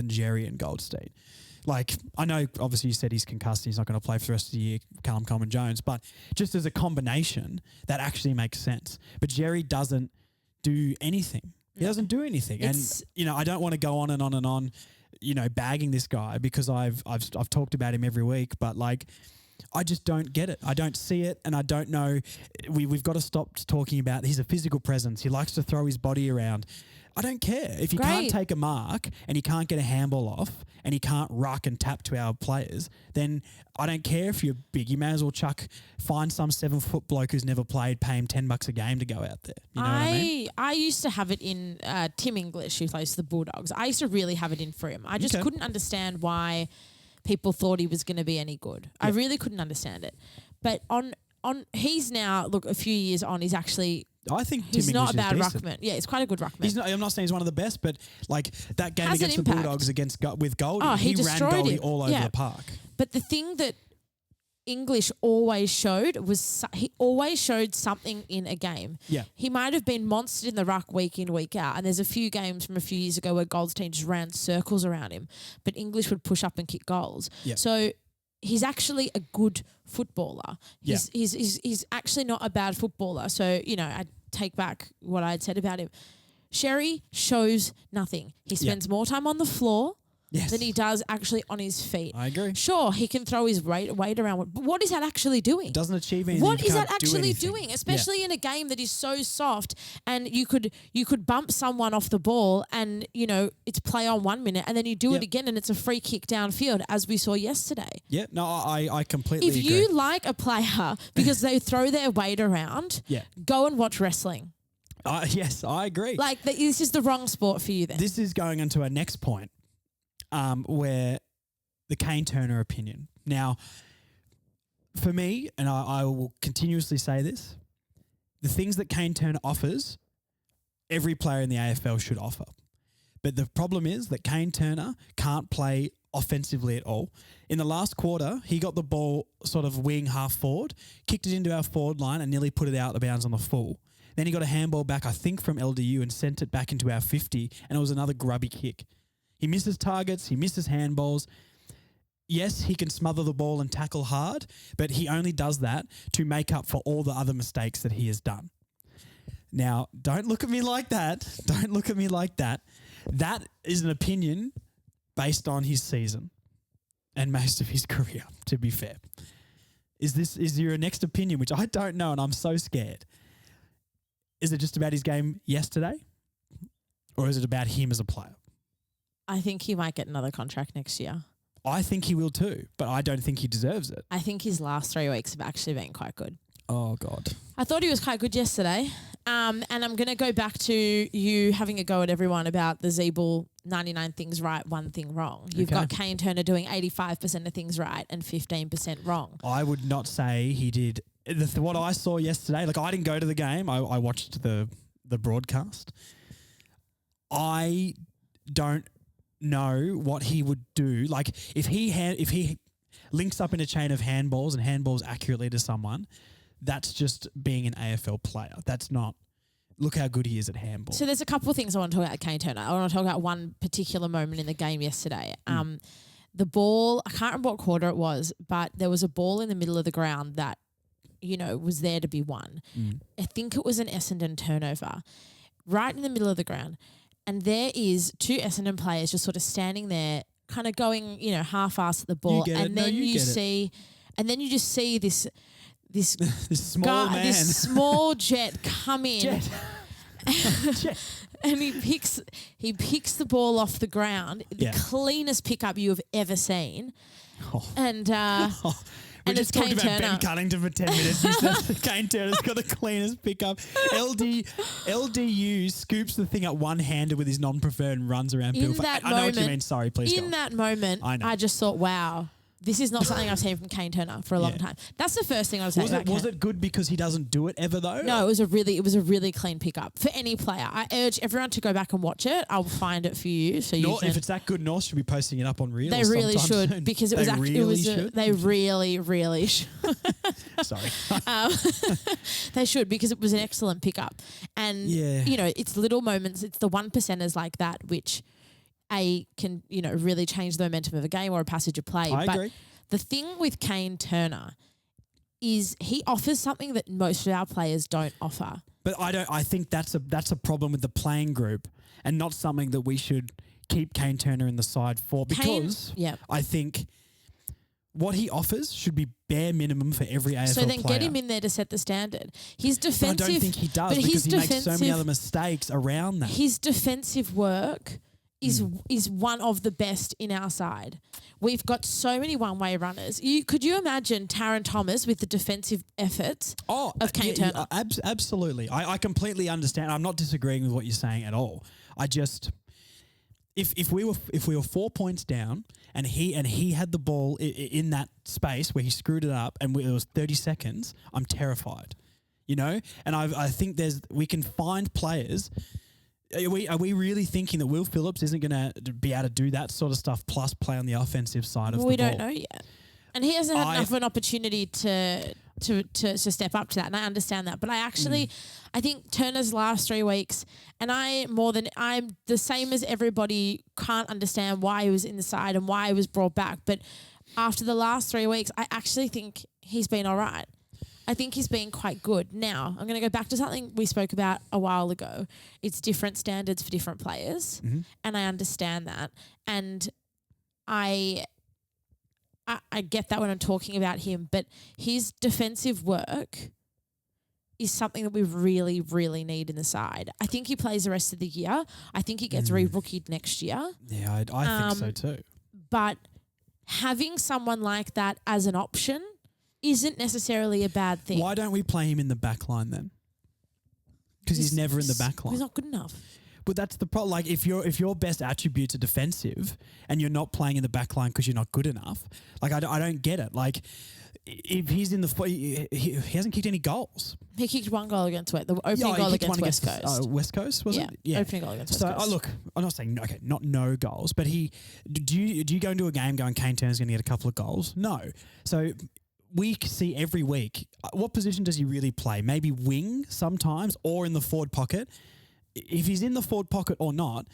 Jerry and Goldstein. Like, I know obviously you said he's concussed, he's not going to play for the rest of the year, Callum Coleman Jones, but just as a combination, that actually makes sense. But Jerry doesn't do anything. He doesn't do anything. And, you know, I don't want to go on and on and on, you know, bagging this guy because I've talked about him every week, but like, I just don't get it. I don't see it, and I don't know. We've got to stop talking about he's a physical presence. He likes to throw his body around. I don't care. If you can't take a mark and he can't get a handball off and he can't ruck and tap to our players, then I don't care if you're big. You may as well find some 7-foot bloke who's never played, pay him $10 a game to go out there. You know what I mean? I used to have it in Tim English, who plays for the Bulldogs. I used to really have it in for him. I just couldn't understand why people thought he was going to be any good. Yep. I really couldn't understand it. But he's now, look, a few years on, he's actually... I think he's not a bad decent. ruckman. Yeah, he's quite a good ruckman. I'm not saying he's one of the best, but like that game Has against the Bulldogs with Goldie, he ran Goldie him. all over the park. But the thing that English always showed was he always showed something in a game. Yeah. He might have been monstered in the ruck week in, week out, and there's a few games from a few years ago where Goldstein just ran circles around him, but English would push up and kick goals. Yeah. So he's actually a good footballer. He's actually not a bad footballer. So, you know, I take back what I had said about him. Sherry shows nothing. He spends more time on the floor than he does actually on his feet. I agree. Sure, he can throw his weight around, but what is that actually doing? Doesn't achieve anything. What is that actually doing? Especially in a game that is so soft, and you could bump someone off the ball, and you know it's play on 1 minute, and then you do it again, and it's a free kick downfield, as we saw yesterday. Yeah, no, I completely agree. If you like a player because they throw their weight around, go and watch wrestling. Yes, I agree. Like, this is the wrong sport for you then. This is going into our next point, where the Kane Turner opinion. Now, for me, and I will continuously say this, the things that Kane Turner offers, every player in the AFL should offer. But the problem is that Kane Turner can't play offensively at all. In the last quarter, he got the ball sort of wing half forward, kicked it into our forward line and nearly put it out of bounds on the full. Then he got a handball back, I think, from LDU and sent it back into our 50, and it was another grubby kick. He misses targets, he misses handballs. Yes, he can smother the ball and tackle hard, but he only does that to make up for all the other mistakes that he has done. Now, don't look at me like that. Don't look at me like that. That is an opinion based on his season and most of his career, to be fair. Is your next opinion, which I don't know and I'm so scared? Is it just about his game yesterday, or is it about him as a player? I think he might get another contract next year. I think he will too, but I don't think he deserves it. I think his last 3 weeks have actually been quite good. Oh, God. I thought he was quite good yesterday. And I'm going to go back to you having a go at everyone about the Zeeble 99 things right, 1 thing wrong. You've got Kane Turner doing 85% of things right and 15% wrong. I would not say he did. What I saw yesterday, like I didn't go to the game. I watched the broadcast. I don't know what he would do. Like if he links up in a chain of handballs and handballs accurately to someone, that's just being an AFL player. That's not, look how good he is at handball. So there's a couple of things I want to talk about Kane Turner. I want to talk about one particular moment in the game yesterday. the ball, I can't remember what quarter it was, but there was a ball in the middle of the ground that, was there to be won. I think it was an Essendon turnover right in the middle of the ground. And there is 2 Essendon players just sort of standing there kind of going, half-assed at the ball. And then you just see this this small man. This small jet come in. Jet. And he picks the ball off the ground, the cleanest pickup you have ever seen. And we and just it's talked Kane about Turner. Ben Cunnington for 10 minutes. You said Kane Turner's got the cleanest pickup. LDU scoops the thing up one-handed with his non-preferred and runs around. I know what you mean. Sorry, please go. In that moment, I just thought, wow. This is not something I've seen from Kane Turner for a long time. That's the first thing I was saying. Was it good because he doesn't do it ever though? No, it was a really clean pickup for any player. I urge everyone to go back and watch it. I'll find it for you. So if it's that good, North should be posting it up on Reels. They really should soon. because it was they really should. Sorry. They should because it was an excellent pickup. And it's little moments. It's the 1%ers like that which can really change the momentum of a game or a passage of play. I agree. The thing with Kane Turner is he offers something that most of our players don't offer. But I think that's a problem with the playing group and not something that we should keep Kane Turner in the side for because I think what he offers should be bare minimum for every AFL player. So then player. get him in there to set the standard. His defensive... But I don't think he does because he makes so many other mistakes around that. His defensive work is one of the best in our side. We've got so many one-way runners. Could you imagine Taron Thomas with the defensive efforts of Kane Turner? Absolutely. I completely understand. I'm not disagreeing with what you're saying at all. I just if we were 4 points down and he had the ball in that space where he screwed it up and it was 30 seconds, I'm terrified. And I think we can find players. Are we really thinking that Will Phillips isn't going to be able to do that sort of stuff plus play on the offensive side of the ball? We don't know yet. And he hasn't had enough of an opportunity to step up to that, and I understand that. But I think Turner's last 3 weeks, and I'm the same as everybody, can't understand why he was in the side and why he was brought back. But after the last 3 weeks, I actually think he's been all right. I think he's been quite good. Now, I'm going to go back to something we spoke about a while ago. It's different standards for different players, and I understand that. And I get that when I'm talking about him, but his defensive work is something that we really, really need in the side. I think he plays the rest of the year. I think he gets re-rookied next year. Yeah, I think so too. But having someone like that as an option isn't necessarily a bad thing. Why don't we play him in the back line then? Because he's never in the back line. He's not good enough. But that's the problem. Like if your best attributes are defensive and you're not playing in the back line because you're not good enough, like I don't get it. Like if he's in he hasn't kicked any goals. He kicked one goal against the opening goal against West Coast. West Coast, was it? Yeah, opening goal against West Coast. Look, I'm not saying not no goals, but do you go into a game going Kane Turner's going to get a couple of goals? No. So we see every week, what position does he really play? Maybe wing sometimes or in the forward pocket. If he's in the forward pocket or not,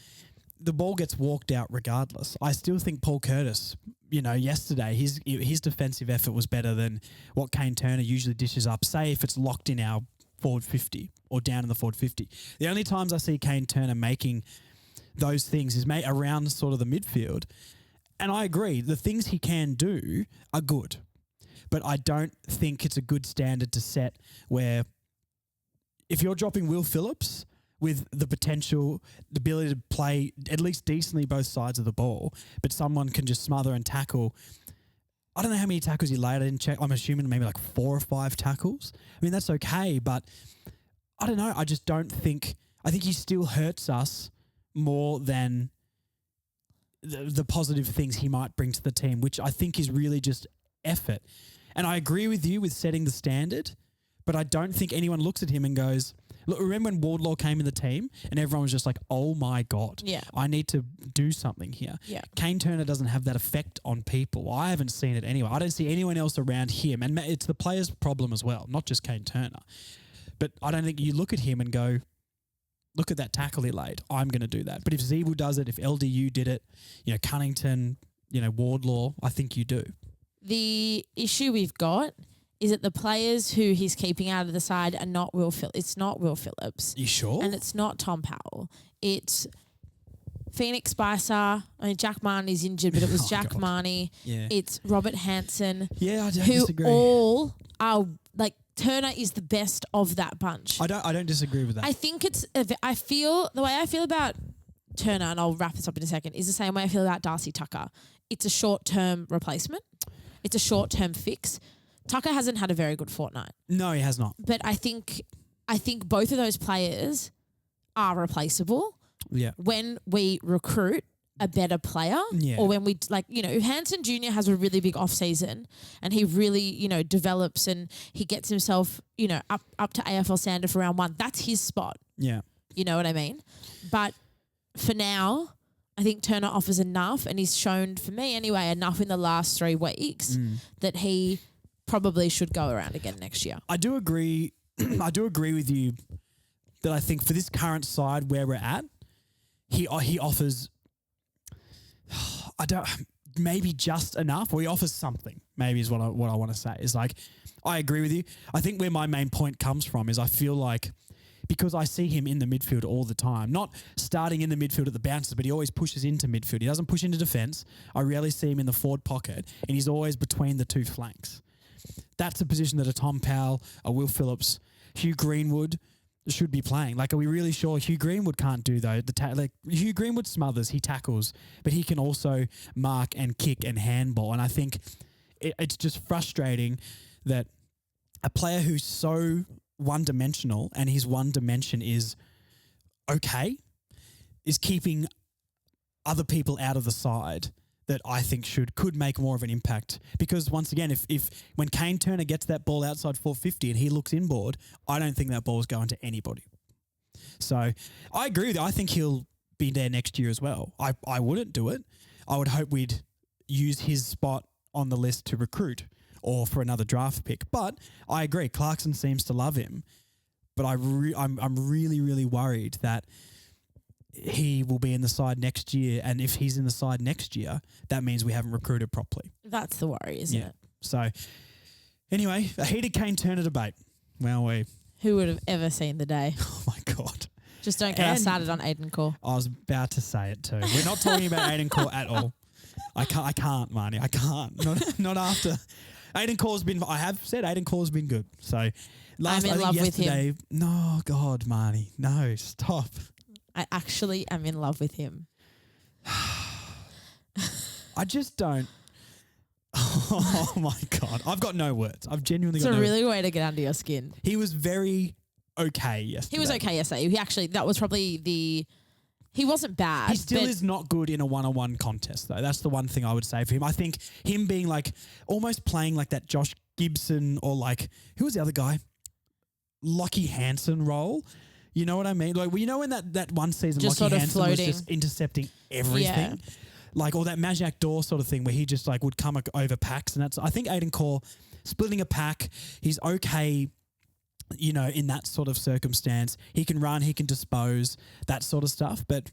the ball gets walked out regardless. I still think Paul Curtis, yesterday, his defensive effort was better than what Kane Turner usually dishes up, say if it's locked in our forward 50 or down in the forward 50. The only times I see Kane Turner making those things is around sort of the midfield. And I agree, the things he can do are good. But I don't think it's a good standard to set where if you're dropping Will Phillips with the potential, the ability to play at least decently both sides of the ball, but someone can just smother and tackle. I don't know how many tackles he laid. I didn't check. I'm assuming maybe like 4 or 5 tackles. I mean, that's okay, but I don't know. I just don't think – I think he still hurts us more than the positive things he might bring to the team, which I think is really just effort. And I agree with you with setting the standard, but I don't think anyone looks at him and goes, look, remember when Wardlaw came in the team and everyone was just like, oh my God, I need to do something here. Yeah. Kane Turner doesn't have that effect on people. I haven't seen it anyway. I don't see anyone else around him. And it's the player's problem as well, not just Kane Turner. But I don't think you look at him and go, look at that tackle he laid. I'm going to do that. But if Zeeble does it, if LDU did it, Cunnington, Wardlaw. I think you do. The issue we've got is that the players who he's keeping out of the side are not Will Phillips. It's not Will Phillips. You sure? And it's not Tom Powell. It's Phoenix Spicer. I mean, Jack Marnie's injured, but it was Jack God. Marnie. Yeah. It's Robert Hansen. Yeah, I don't who disagree. all are like Turner is the best of that bunch. I don't disagree with that. I think I feel the way I feel about Turner, and I'll wrap this up in a second, is the same way I feel about Darcy Tucker. It's a short-term replacement. It's a short-term fix. Tucker hasn't had a very good fortnight. No, he has not. But I think both of those players are replaceable Yeah. when we recruit a better player, Yeah. or when we if Hansen Jr. has a really big off season and he really develops and he gets himself up to AFL standard for round 1, that's his spot. Yeah. You know what I mean? But for now, I think Turner offers enough, and he's shown, for me anyway, enough in the last 3 weeks that he probably should go around again next year. I do agree. I do agree with you that I think for this current side where we're at, he offers. Maybe just enough, or he offers something. Maybe is what I want to say. Is like, I agree with you. I think where my main point comes from is I feel like, because I see him in the midfield all the time, not starting in the midfield at the bounces, but he always pushes into midfield. He doesn't push into defence. I rarely see him in the forward pocket, and he's always between the two flanks. That's a position that a Tom Powell, a Will Phillips, Hugh Greenwood should be playing. Like, are we really sure Hugh Greenwood can't do though? Hugh Greenwood smothers, he tackles, but he can also mark and kick and handball. And I think it's just frustrating that a player who's so one-dimensional, and his one dimension is okay, is keeping other people out of the side that I think could make more of an impact. Because once again, if when Kane Turner gets that ball outside 450 and he looks inboard, I don't think that ball's going to anybody. So I agree with you. I think he'll be there next year as well. I wouldn't do it. I would hope we'd use his spot on the list to recruit or for another draft pick. But I agree, Clarkson seems to love him. But I'm really, really worried that he will be in the side next year, and if he's in the side next year, that means we haven't recruited properly. That's the worry, isn't it? So, anyway, a heated Kane Turner debate. Well, Who would have ever seen the day? oh my God. Just don't get us started on Aiden Corr. I was about to say it too. We're not talking about Aiden Corr at all. I can't, Marnie. I can't. Not after. Aiden Corr's been, I have said Aiden Corr's been good. So, I'm in love with him. No, God, Marnie. No, stop. I actually am in love with him. I just don't. Oh my God. I've got no words. I've genuinely got no words. It's a really way to get under your skin. He was very okay yesterday. He was okay yesterday. That was probably he wasn't bad. He still is not good in a one-on-one contest though. That's the one thing I would say for him. I think him being like almost playing like that Josh Gibson, or like, who was the other guy? Lockie Hansen role. You know what I mean? Like, well, in that one season, just Lockie sort of Hansen floating. was just intercepting everything. Yeah. Like, or that Majak Dor sort of thing where he just like would come over packs. And I think Aiden Corr splitting a pack, he's okay, in that sort of circumstance. He can run, he can dispose, that sort of stuff. But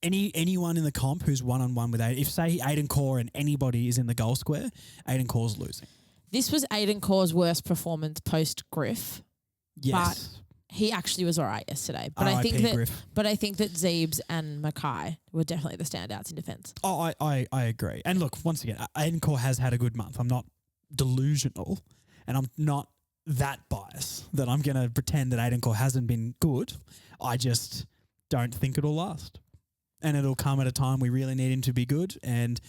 anyone in the comp who's one-on-one with Aiden, if say Aiden Corr and anybody is in the goal square, Aiden Corr's losing. This was Aiden Corr's worst performance post-Griff. Yes. But he actually was all right yesterday. But R.I.P. I think Griff. that Zeebs and Mackay were definitely the standouts in defence. Oh, I agree. And look, once again, Aiden Corr has had a good month. I'm not delusional, and I'm not that biased that I'm going to pretend that Aiden Corr hasn't been good. I just don't think it'll last. And it'll come at a time we really need him to be good. And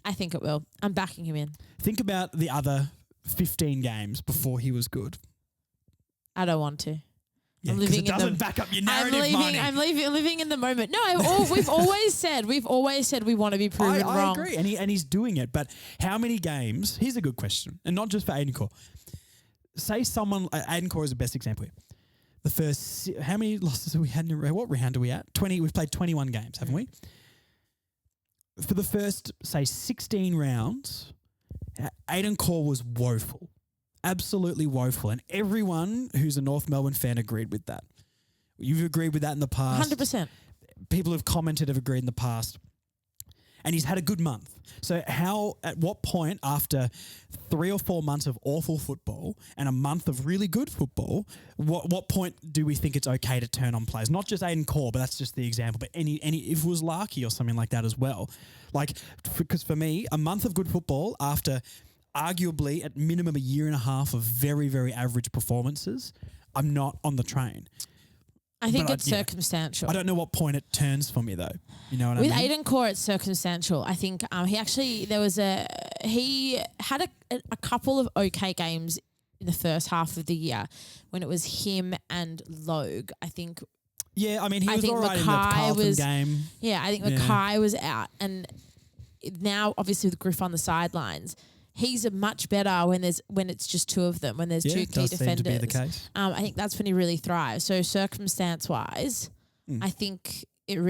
I think it will. I'm backing him in. think about the other 15 games before he was good. I don't want to. Yeah, because it doesn't back up your narrative, Marnie. I'm living in the moment. No, we've always said we want to be proven wrong. I agree, and he's doing it. But how many games? Here's a good question, and not just for Aiden Corr. Say someone, Aiden Corr is the best example here. The first, how many losses have we had? What round are we at? 20. We've played 21 games, haven't we? For the first, say, 16 rounds, Aiden Corr was woeful. Absolutely woeful. And everyone who's a North Melbourne fan agreed with that. You've agreed with that in the past. 100%. People who've commented have agreed in the past. and he's had a good month. So at what point after 3 or 4 months of awful football and a month of really good football, what point do we think it's okay to turn on players? Not just Aiden Corr, but that's just the example. But any if it was Larky or something like that as well. Like, because for me, a month of good football after arguably at minimum a year and a half of very, very average performances, I'm not on the train. I think it's circumstantial. I don't know what point it turns for me though. You know what With I mean? Aiden Corr, it's circumstantial. I think he had a couple of okay games in the first half of the year when it was him and Logue. I think. Yeah, I mean he was all right in the Carlton game. Yeah, I think Mackay was out, and now obviously with Griff on the sidelines. He's much better when it's just two of them, when there's two key defenders. Seem to be the case. I think that's when he really thrives. So circumstance-wise, I think it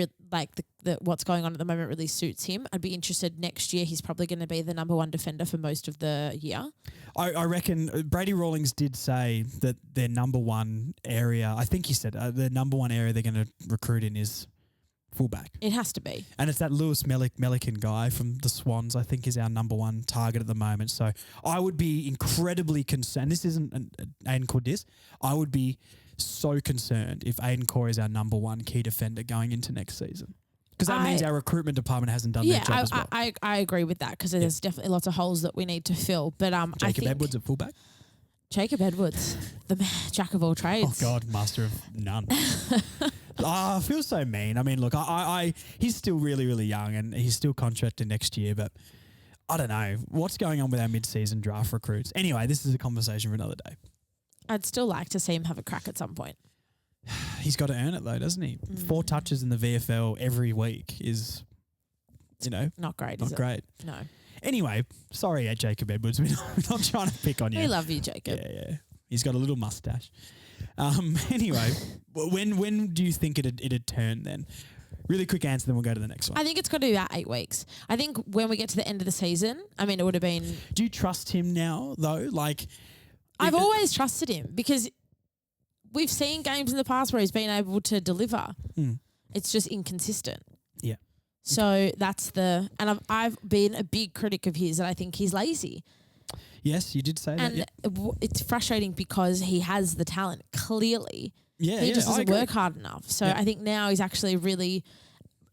what's going on at the moment really suits him. I'd be interested next year. He's probably going to be the number one defender for most of the year. I reckon Brady Rawlings did say that their number one area, I think he said the number one area they're going to recruit in is fullback. It has to be. And it's that Lewis Melican guy from the Swans, I think, is our number one target at the moment. So I would be incredibly concerned. This isn't an Aiden Corr diss. I would be so concerned if Aiden Corr is our number one key defender going into next season. Because that means our recruitment department hasn't done their job as well. I agree with that because there's definitely lots of holes that we need to fill. But I think Edwards at fullback? Jacob Edwards, the jack of all trades. Oh, God, master of none. I feel so mean. I mean, look, he's still really, really young and he's still contracted next year, but I don't know. What's going on with our mid-season draft recruits? Anyway, this is a conversation for another day. I'd still like to see him have a crack at some point. He's got to earn it though, doesn't he? 4 touches in the VFL every week is, not great. Not great. No. Anyway, sorry, Jacob Edwards. We're not trying to pick on you. We love you, Jacob. Yeah. He's got a little mustache. Anyway, when do you think it'd turn then? Really quick answer, then we'll go to the next one. I think it's got to be about 8 weeks. I think when we get to the end of the season, it would have been... Do you trust him now, though? I've always trusted him because we've seen games in the past where he's been able to deliver. It's just inconsistent. Yeah. So that's and I've been a big critic of his, and I think he's lazy. Yes, you did say that. And it's frustrating because he has the talent, clearly. Yeah, he just doesn't work hard enough. So I think now he's actually really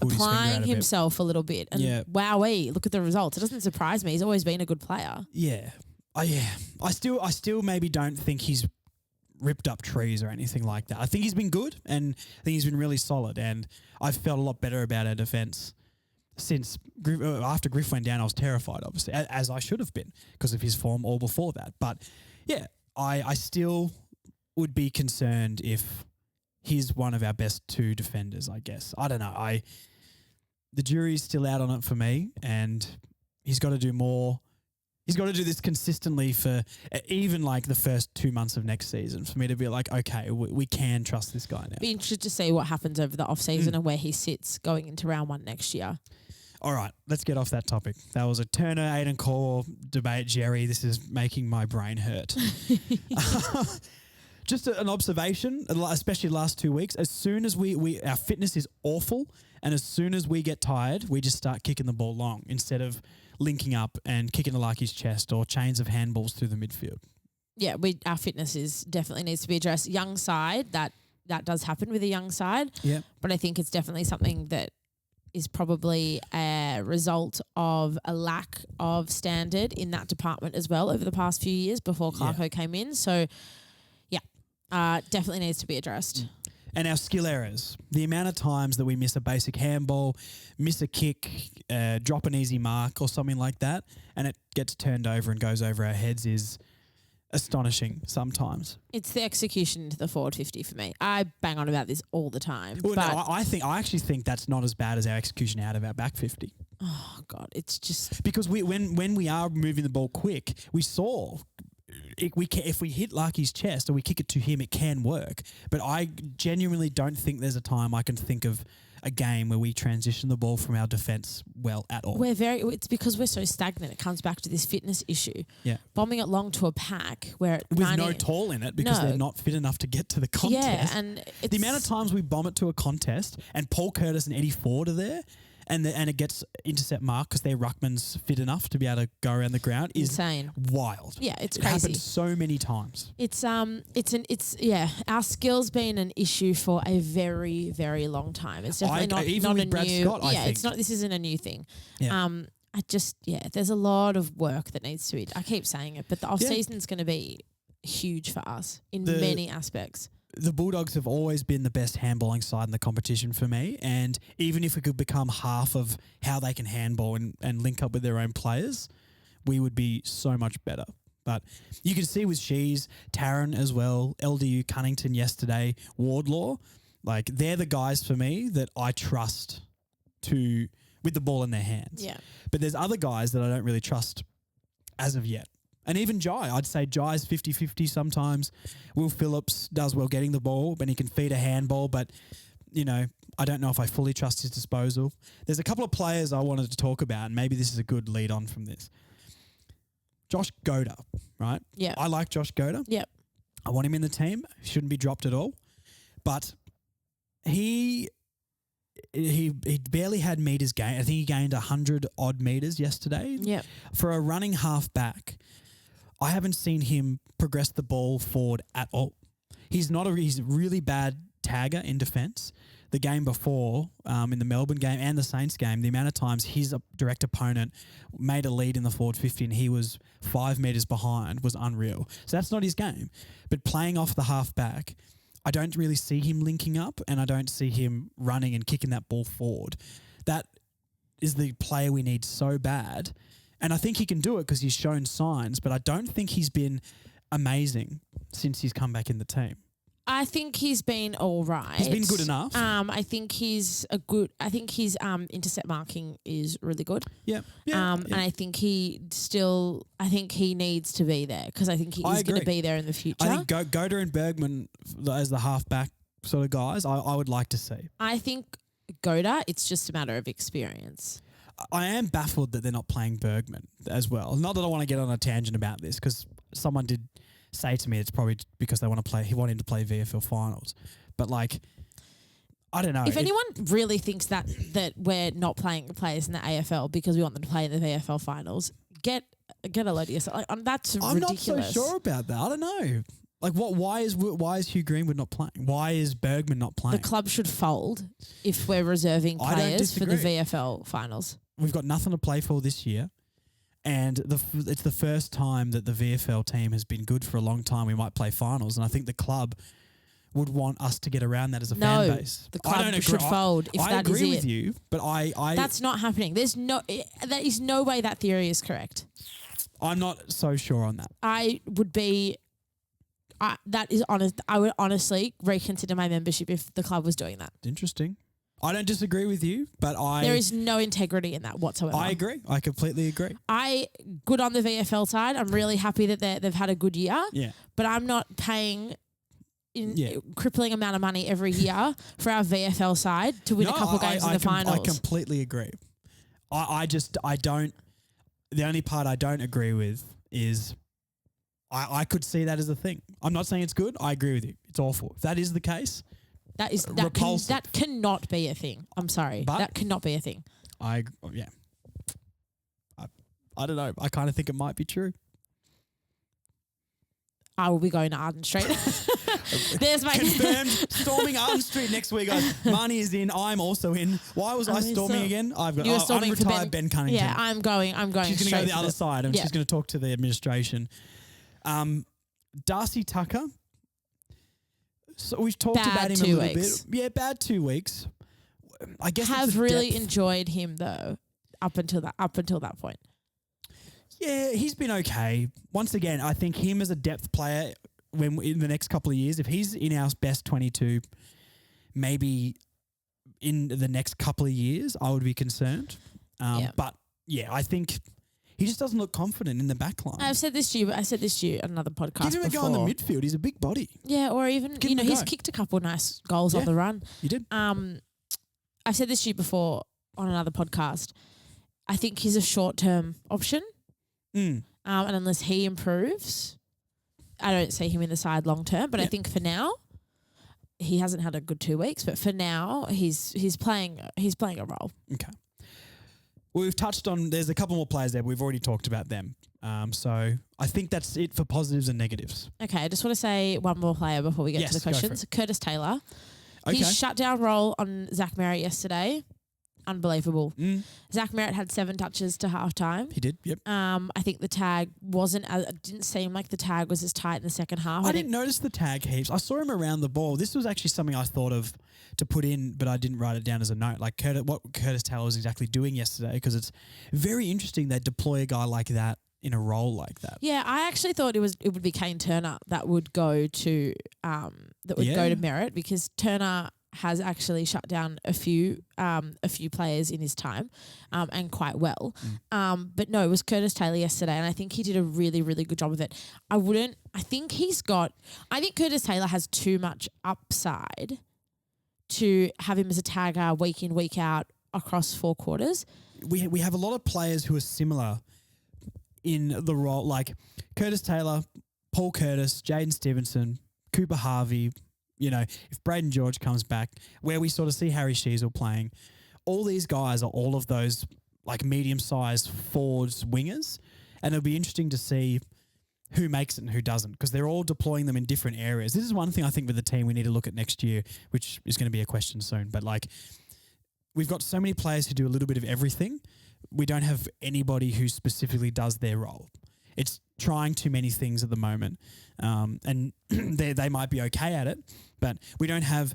applying himself a little bit. And wowee, look at the results. It doesn't surprise me. He's always been a good player. Yeah. I still maybe don't think he's ripped up trees or anything like that. I think he's been good and I think he's been really solid, and I've felt a lot better about our defence since after Griff went down. I was terrified, obviously, as I should have been because of his form all before that. But yeah, I still would be concerned if he's one of our best 2 defenders, I guess. I don't know. The jury's still out on it for me, and he's got to do more. He's got to do this consistently for even the first 2 months of next season for me to be like, okay, we can trust this guy now. Be interested to see what happens over the off-season and where he sits going into round 1 next year. All right, let's get off that topic. That was a Turner, Aiden Corr debate, Jerry. This is making my brain hurt. Just an observation, especially the last 2 weeks. As soon as our fitness is awful, and as soon as we get tired, we just start kicking the ball long instead of linking up and kicking the Larky's chest or chains of handballs through the midfield. Yeah, our fitness definitely needs to be addressed. Young side, that does happen with a young side. Yeah, but I think it's definitely something that is probably a result of a lack of standard in that department as well over the past few years before Clarko came in. So, definitely needs to be addressed. And our skill errors, the amount of times that we miss a basic handball, miss a kick, drop an easy mark or something like that, and it gets turned over and goes over our heads is astonishing sometimes. It's the execution into the forward 50 for me. I bang on about this all the time. Well, no, I actually think that's not as bad as our execution out of our back 50. Oh, God, it's just... Because when we are moving the ball quick, we saw... If we hit Larky's chest or we kick it to him, it can work. But I genuinely don't think there's a time I can think of a game where we transition the ball from our defence well at all. It's because we're so stagnant. It comes back to this fitness issue. Yeah. Bombing it long to a pack where... With no tall in it because they're not fit enough to get to the contest. Yeah, and the amount of times we bomb it to a contest and Paul Curtis and Eddie Ford are there and it gets intercept mark because their ruckman's fit enough to be able to go around the ground is insane. wild. Yeah, it's It crazy. happens so many times. It's our skill's been an issue for a very, very long time. It's definitely not with a Brad new. Scott, I think. It's not. This isn't a new thing. Yeah. There's a lot of work that needs to be. I keep saying it, but the off season's going to be huge for us in many aspects. The Bulldogs have always been the best handballing side in the competition for me, and even if we could become half of how they can handball and link up with their own players, we would be so much better. But you can see with Shees, Taryn as well, LDU Cunnington yesterday, Wardlaw, like they're the guys for me that I trust with the ball in their hands. Yeah. But there's other guys that I don't really trust as of yet. And even Jai, I'd say Jai's 50-50 sometimes. Will Phillips does well getting the ball, but he can feed a handball. But, I don't know if I fully trust his disposal. There's a couple of players I wanted to talk about, and maybe this is a good lead on from this. Josh Goda, right? Yeah. I like Josh Goda. Yep. I want him in the team. He shouldn't be dropped at all. But he barely had meters gained. I think he gained 100-odd meters yesterday. Yep. For a running half-back, I haven't seen him progress the ball forward at all. He's a really bad tagger in defence. The game before, in the Melbourne game and the Saints game, the amount of times his direct opponent made a lead in the forward 50 and he was 5 metres behind was unreal. So that's not his game. But playing off the half-back, I don't really see him linking up and I don't see him running and kicking that ball forward. That is the player we need so bad. And I think he can do it because he's shown signs, but I don't think he's been amazing since he's come back in the team. I think he's been all right. He's been good enough. I think his intercept marking is really good. Yeah. And I think he needs to be there because I think he is going to be there in the future. I think Goda and Bergman as the halfback sort of guys, I would like to see. I think Goda, it's just a matter of experience. I am baffled that they're not playing Bergman as well. Not that I want to get on a tangent about this because someone did say to me it's probably because he wanted him to play VFL finals. But I don't know. If anyone really thinks that we're not playing players in the AFL because we want them to play in the VFL finals, get a load of yourself. That's ridiculous. I'm not so sure about that. I don't know. Why is Hugh Greenwood not playing? Why is Bergman not playing? The club should fold if we're reserving players for the VFL finals. We've got nothing to play for this year. And it's the first time that the VFL team has been good for a long time. We might play finals. And I think the club would want us to get around that as a fan base. The club should fold if that is it. I agree with you, but I that's not happening. There is no way that theory is correct. I'm not so sure on that. I would honestly reconsider my membership if the club was doing that. Interesting. I don't disagree with you, but there is no integrity in that whatsoever. I agree. I completely agree. Good on the VFL side. I'm really happy that they've had a good year. Yeah. But I'm not paying crippling amount of money every year for our VFL side to win a couple games in the finals. I completely agree. I don't. The only part I don't agree with is I could see that as a thing. I'm not saying it's good. I agree with you. It's awful. If that is the case, that cannot be a thing. I'm sorry. But that cannot be a thing. I don't know. I kind of think it might be true. I will be going to Arden Street. There's my confirmed. Storming Arden Street next week, guys. Marnie is in. I'm also in. Why was I storming again? I'm retired Ben Cunnington. Yeah, I'm going. She's going to go to the other side and she's going to talk to the administration. Darcy Tucker. So we've talked about him a little bit. Yeah, bad 2 weeks. I guess have really enjoyed him though up until that point. Yeah, he's been okay. Once again, I think him as a depth player when in the next couple of years, if he's in our best 22, maybe in the next couple of years, I would be concerned. But yeah, I think he just doesn't look confident in the back line. I said this to you on another podcast. Give him a go in the midfield. He's a big body. Yeah, or even he's kicked a couple of nice goals on the run. You did. I've said this to you before on another podcast. I think he's a short-term option. And unless he improves, I don't see him in the side long-term. But I think for now, he hasn't had a good 2 weeks. But for now, he's playing a role. Okay. We've touched on, there's a couple more players there, but we've already talked about them. So I think that's it for positives and negatives. Okay, I just want to say one more player before we get to the Yes, go for questions. Curtis Taylor. Okay. His shutdown role on Zach Merritt yesterday, unbelievable. Zach Merritt had 7 touches to halftime. He did, yep. I think the tag didn't seem like the tag was as tight in the second half. I didn't notice the tag heaps. I saw him around the ball. This was actually something I thought of to put in, but I didn't write it down as a note. Like what Curtis Taylor was exactly doing yesterday, because it's very interesting they deploy a guy like that in a role like that. Yeah, I actually thought it would be Kane Turner that would go to Merritt, because Turner has actually shut down a few players in his time, and quite well. But no, it was Curtis Taylor yesterday, and I think he did a really, really good job of it. I think Curtis Taylor has too much upside to have him as a tagger week in, week out across 4 quarters. We have a lot of players who are similar in the role, like Curtis Taylor, Paul Curtis, Jaden Stevenson, Cooper Harvey. You know, if Braden George comes back, where we sort of see Harry Sheasel playing, all these guys are all of those like medium-sized forwards, wingers, and it'll be interesting to see who makes it and who doesn't, because they're all deploying them in different areas. This is one thing I think with the team we need to look at next year, which is going to be a question soon. But like, we've got so many players who do a little bit of everything. We don't have anybody who specifically does their role. It's trying too many things at the moment, and they might be okay at it, but we don't have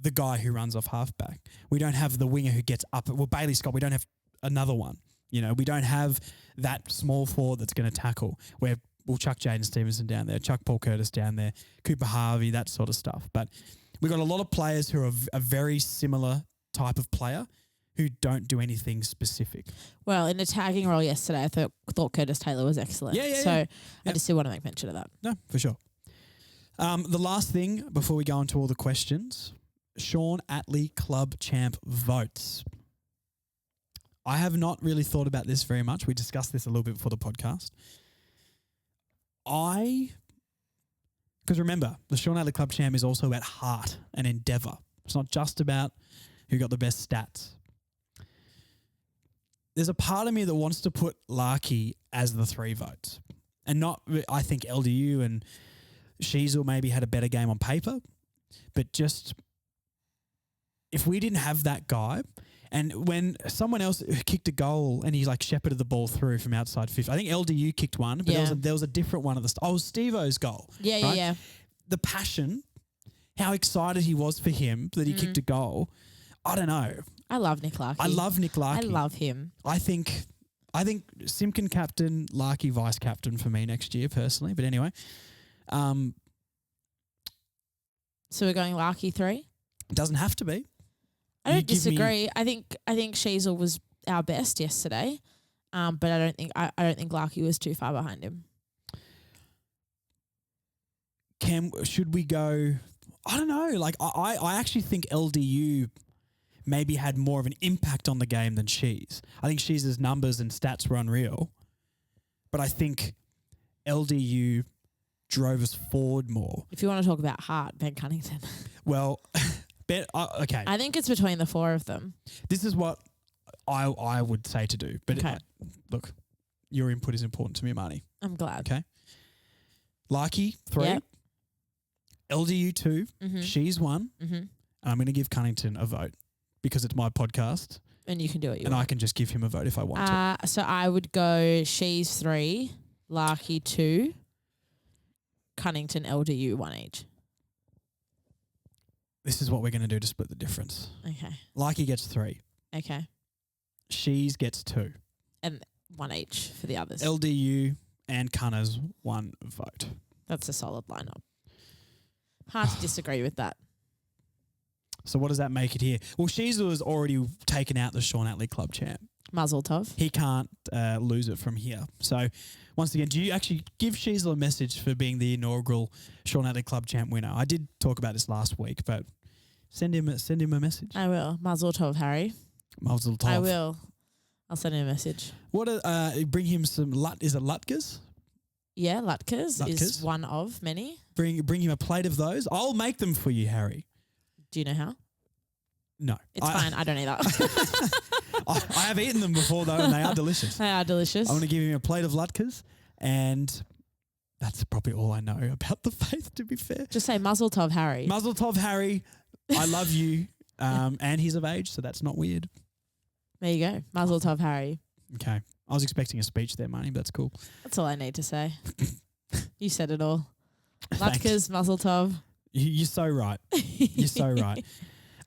the guy who runs off halfback. We don't have the winger who gets up. Well, Bailey Scott, we don't have another one. You know, we don't have that small forward that's going to tackle, where we'll chuck Jaden Stevenson down there, chuck Paul Curtis down there, Cooper Harvey, that sort of stuff. But we've got a lot of players who are a very similar type of player who don't do anything specific. Well, in the tagging role yesterday, I thought Curtis Taylor was excellent. Yeah. I just still want to make mention of that. No, for sure. The last thing before we go into all the questions, Sean Atley Club Champ votes. I have not really thought about this very much. We discussed this a little bit before the podcast. Because remember, the Sean Atley Club Champ is also about heart and endeavour. It's not just about who got the best stats. There's a part of me that wants to put Larky as the 3 votes. And not, I think LDU and Sheasel maybe had a better game on paper, but just if we didn't have that guy, and when someone else kicked a goal and he like shepherded the ball through from outside 50, I think LDU kicked one, but there was a different one at the start. Oh, it was Steve-O's goal. Yeah. The passion, how excited he was for him that he kicked a goal. I don't know. I love Nick Larky. I love Nick Larky. I love him. I think Simpkin captain, Larky vice captain for me next year personally. But anyway, so we're going Larky 3. It doesn't have to be. I don't disagree. I think Sheasel was our best yesterday, but I don't think Larky was too far behind him. Should we go? I don't know. Like I actually think LDU maybe had more of an impact on the game than Shees. I think Shees' numbers and stats were unreal, but I think LDU drove us forward more. If you want to talk about heart, Ben Cunnington. Well, okay. I think it's between the 4 of them. This is what I would say to do. But okay. Look, your input is important to me, Marnie. I'm glad. Okay. Larky, 3. Yep. LDU 2. She's 1. And I'm going to give Cunnington a vote because it's my podcast. And you can do it. And I can just give him a vote if I want to. So I would go She's 3, Larky 2, Cunnington, LDU 1 each. This is what we're going to do to split the difference. Okay. Larky gets 3. Okay. She's gets 2. And 1 each for the others. LDU and Cunners 1 vote. That's a solid lineup. Hard to disagree with that. So what does that make it here? Well, Sheasel has already taken out the Sean Atley Club Champ. Muzzle tov. He can't lose it from here. So once again, do you actually give Sheasel a message for being the inaugural Sean Atley Club Champ winner? I did talk about this last week, but send him a message. I will. Muzzle tov, Harry. Muzzle tov. I will. I'll send him a message. Bring him some is it Lutkers? Yeah, Lutkers is one of many. Bring him a plate of those. I'll make them for you, Harry. Do you know how? No. It's fine. I don't either. I have eaten them before though, and they are delicious. They are delicious. I want to give him a plate of latkes, and that's probably all I know about the faith, to be fair. Just say Mazel Tov, Harry. Mazel Tov, Harry. I love you. And he's of age, so that's not weird. There you go. Mazel Tov, Harry. Okay. I was expecting a speech there, Marnie, but that's cool. That's all I need to say. You said it all. Thanks. Latkes, Mazel Tov. You're so right. You're so right.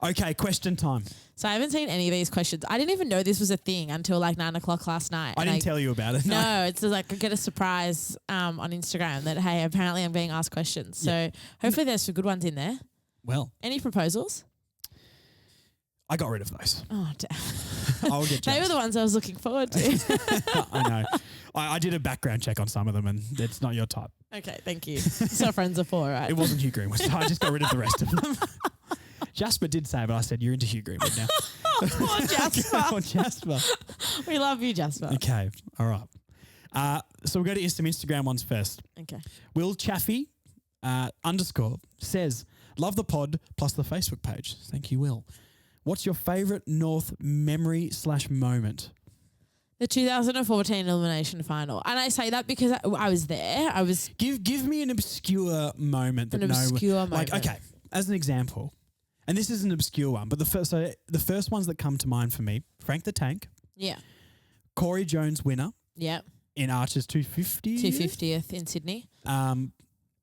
Okay, question time. So I haven't seen any of these questions. I didn't even know this was a thing until like 9 o'clock last night. I didn't tell you about it. No, it's just like I get a surprise on Instagram that, hey, apparently I'm being asked questions. So hopefully there's some good ones in there. Well. Any proposals? I got rid of those. Oh, I'll get they were the ones I was looking forward to. I know. I did a background check on some of them, and it's not your type. Okay, thank you. That's what friends are for, right? It wasn't Hugh Greenwood, so I just got rid of the rest of them. Jasper did say, but I said, you're into Hugh Greenwood now. Poor Jasper. Poor Jasper. We love you, Jasper. Okay, all right. So we'll go to some Instagram ones first. Okay. Will Chaffee _ says, love the pod plus the Facebook page. Thank you, Will. What's your favourite North memory / moment? The 2014 elimination final. And I say that because I was there. I was Give me an obscure moment. moment. Okay, as an example, and this is an obscure one, but the first ones that come to mind for me, Frank the Tank. Yeah. Corey Jones winner. Yeah. In Archer's 250. 250th in Sydney.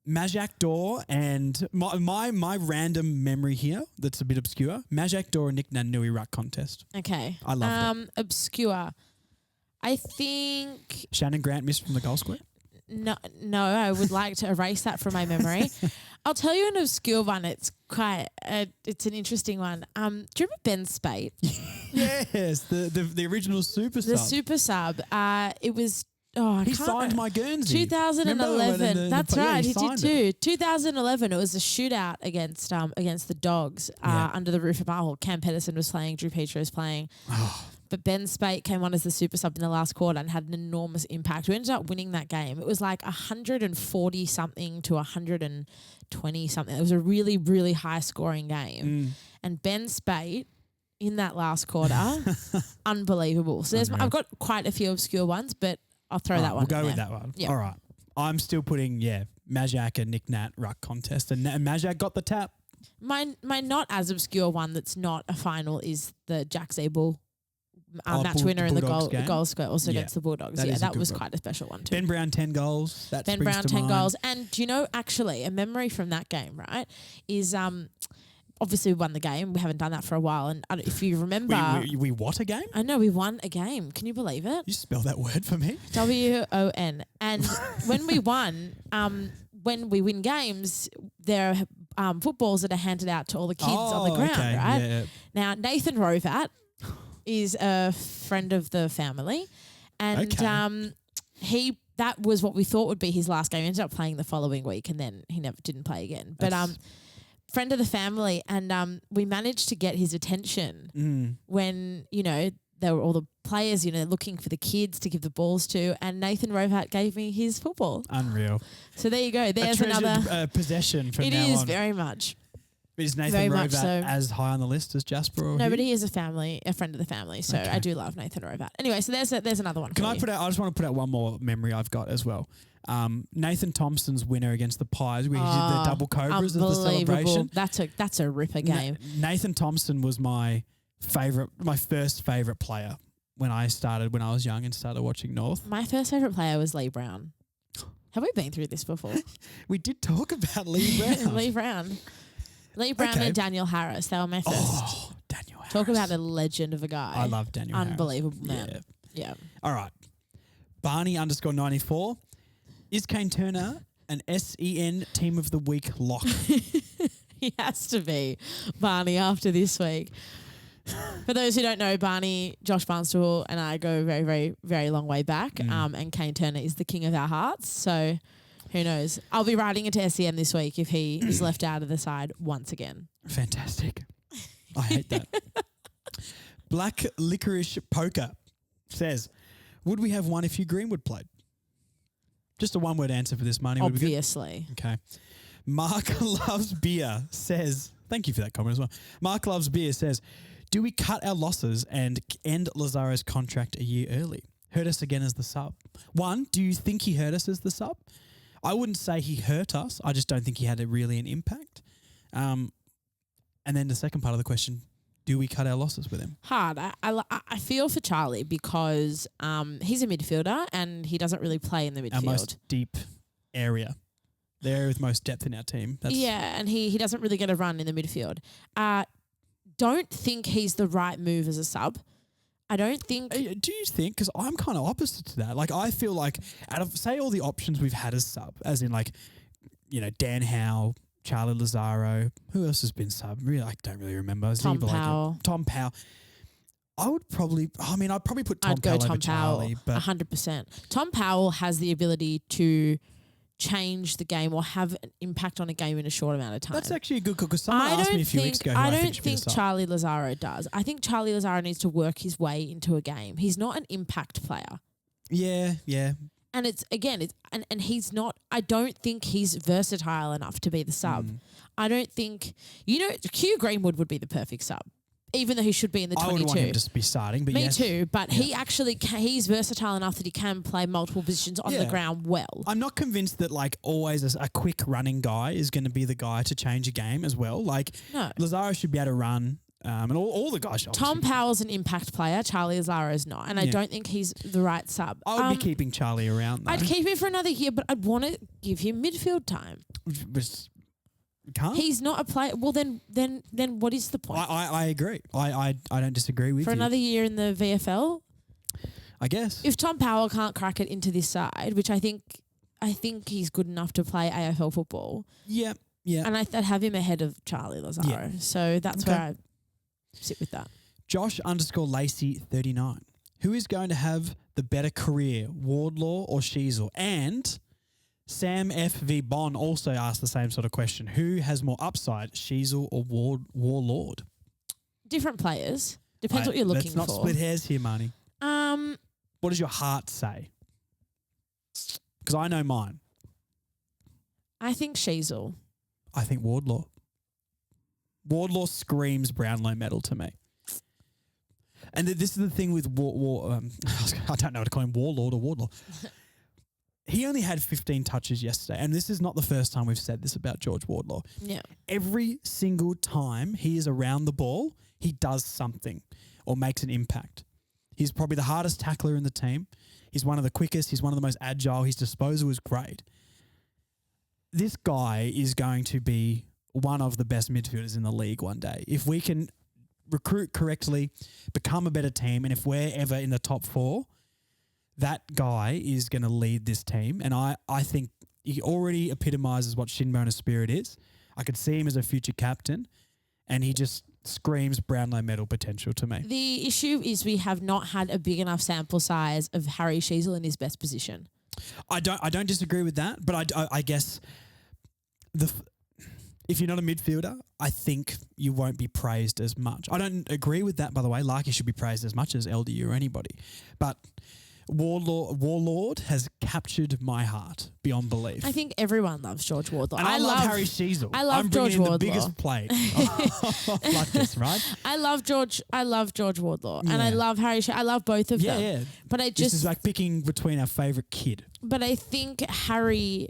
Majak Dor and my random memory here that's a bit obscure. Majak Dor and Nick Nanui ruck contest. Okay. I loved it. Obscure. I think Shannon Grant missed from the goal square. No, I would like to erase that from my memory. I'll tell you an obscure one. It's quite it's an interesting one. Do you remember Ben Spate? Yes, the original super sub. The super sub. It was he signed my Guernsey. 2011. That's right. He did too. It. 2011. It was a shootout against the Dogs under the roof of Marhall. Cam Pedersen was playing. Drew Peter was playing. But Ben Spate came on as the super sub in the last quarter and had an enormous impact. We ended up winning that game. It was like 140 something to 120 something. It was a really, really high scoring game. And Ben Spate in that last quarter, unbelievable. So I've got quite a few obscure ones, but I'll throw that one. We'll go in with there. that one. Yep. All right. I'm still putting, Majak and Nick Nat ruck contest. And Majak got the tap. My not as obscure one that's not a final is the Jack Zeeble match winner in the goal score also against the Bulldogs. That was quite a special one too. Ben Brown, 10 goals. Ben Brown, 10 goals. And do you know, actually, a memory from that game, right, is obviously we won the game. We haven't done that for a while. And if you remember... We what a game? I know, we won a game. Can you believe it? You spell that word for me? WON. And when we won, when we win games, there are footballs that are handed out to all the kids on the ground, right? Yeah. Now, Nathan Rovat is a friend of the family. And that was what we thought would be his last game. He ended up playing the following week and then he never didn't play again. But friend of the family, and we managed to get his attention when, there were all the players, looking for the kids to give the balls to, and Nathan Rovat gave me his football. Unreal. So there you go. There's another possession from now on. It is very much. Is Nathan Rovat as high on the list as Jasper? Or no, but he is a friend of the family. So I do love Nathan Rovat. Anyway, so there's another one. I just want to put out one more memory I've got as well. Nathan Thompson's winner against the Pies, where he did the double cobras as the celebration. That's a ripper game. Nathan Thompson was my first favourite player when I was young and started watching North. My first favourite player was Lee Brown. Have we been through this before? We did talk about Lee Brown. Lee Brown and Daniel Harris. They were my first. Oh, Daniel Harris. Talk about a legend of a guy. I love Daniel Harris. Unbelievable man. Yeah. All right. Barney _94. Is Kane Turner an SEN Team of the Week lock? He has to be, Barney, after this week. For those who don't know, Barney, Josh Barnstool and I go very, very, very long way back. And Kane Turner is the king of our hearts. So who knows? I'll be writing into SEN this week if he is left out of the side once again. Fantastic. I hate that. Black Licorice Poker says, would we have won if Hugh Greenwood played? Just a one-word answer for this, Marnie. Obviously. Okay. Mark Loves Beer says, thank you for that comment as well. Mark Loves Beer says, Do we cut our losses and end Lazaro's contract a year early? Hurt us again as the sub. One, do you think he hurt us as the sub? I wouldn't say he hurt us. I just don't think he had really an impact. And then the second part of the question, do we cut our losses with him? Hard. I feel for Charlie because he's a midfielder and he doesn't really play in the midfield. Our most deep area. The area with most depth in our team. And he doesn't really get a run in the midfield. Don't think he's the right move as a sub. I don't think... Do you think? Because I'm kind of opposite to that. Like, I feel like out of, say, all the options we've had as sub, as in like, Dan Howe, Charlie Lazaro, who else has been sub? Really, I don't really remember. Tom Powell. Like Tom Powell. I'd probably put Tom Powell over Charlie. But 100%. Tom Powell has the ability to change the game or have an impact on a game in a short amount of time. That's actually a good call because someone asked me a few weeks ago who I think should be the sub. Charlie Lazaro does. I think Charlie Lazaro needs to work his way into a game. He's not an impact player. Yeah. And and he's not, I don't think he's versatile enough to be the sub. I don't think, Hugh Greenwood would be the perfect sub, even though he should be in the 22. I would want him to be starting, but Me yes. too, but he actually he's versatile enough that he can play multiple positions on the ground well. I'm not convinced that like always a quick running guy is going to be the guy to change a game as well. Like No. Lazaro should be able to run, and all the guys should. Tom Powell's an impact player, Charlie Lazaro's not, and I don't think he's the right sub. I would be keeping Charlie around though. I'd keep him for another year, but I'd want to give him midfield time. Which can't. He's not a player. Well, then what is the point? I agree. I don't disagree with For you. another year in the VFL? I guess. If Tom Powell can't crack it into this side, which I think he's good enough to play AFL football. Yeah. And I'd have him ahead of Charlie Lazaro. Yeah. So that's where I sit with that. Josh_Lacey39. Who is going to have the better career, Wardlaw or Sheasel? And Sam F.V. Bond also asked the same sort of question. Who has more upside, Sheasel or Warlord? Different players. Depends what you're looking for. Let's not split hairs here, Marnie. What does your heart say? Because I know mine. I think Sheasel. I think Wardlaw. Wardlaw screams Brownlow medal to me. And this is the thing with I don't know what to call him, Warlord or Wardlaw. He only had 15 touches yesterday, and this is not the first time we've said this about George Wardlaw. Yeah. Every single time he is around the ball, he does something or makes an impact. He's probably the hardest tackler in the team. He's one of the quickest. He's one of the most agile. His disposal is great. This guy is going to be one of the best midfielders in the league one day. If we can recruit correctly, become a better team, and if we're ever in the top 4, that guy is going to lead this team. And I think he already epitomizes what Shinboner spirit is. I could see him as a future captain, and he just screams Brownlow medal potential to me. The issue is we have not had a big enough sample size of Harry Sheasel in his best position. I don't disagree with that, but I guess if you're not a midfielder, I think you won't be praised as much. I don't agree with that, by the way. Larky should be praised as much as LDU or anybody. But Warlord has captured my heart beyond belief. I think everyone loves George Wardlaw. And I love Harry Sheasel. I love George Wardlaw. I'm bringing in the biggest plate like this, right? I love George Wardlaw, and I love Harry. I love both of them. Yeah. But this is like picking between our favourite kid. But I think Harry,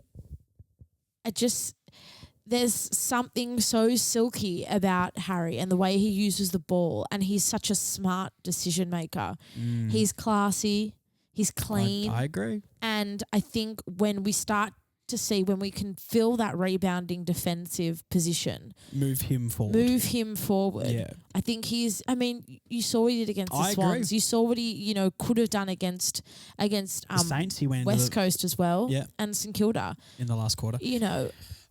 there's something so silky about Harry and the way he uses the ball, and he's such a smart decision maker. He's classy. He's clean. I agree. And I think when we can fill that rebounding defensive position. Move him forward. Yeah. I think you saw what he did against the Swans. Agree. You saw what he, could have done against the Saints. He went West Coast as well. Yeah. And St Kilda. In the last quarter.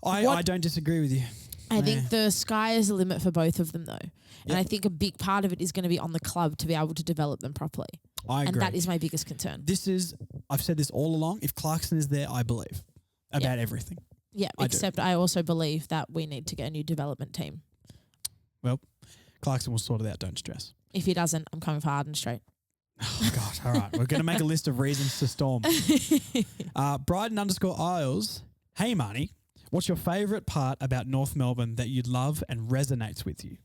I don't disagree with you. I think the sky is the limit for both of them, though. Yep. And I think a big part of it is going to be on the club to be able to develop them properly. I agree. And that is my biggest concern. I've said this all along, if Clarkson is there, I believe about everything. Yeah, except I also believe that we need to get a new development team. Well, Clarkson will sort it out, don't stress. If he doesn't, I'm coming for Harden straight. Oh, God. All right. We're going to make a list of reasons to storm. Bryden_Isles. Hey, Marnie. What's your favourite part about North Melbourne that you love and resonates with you?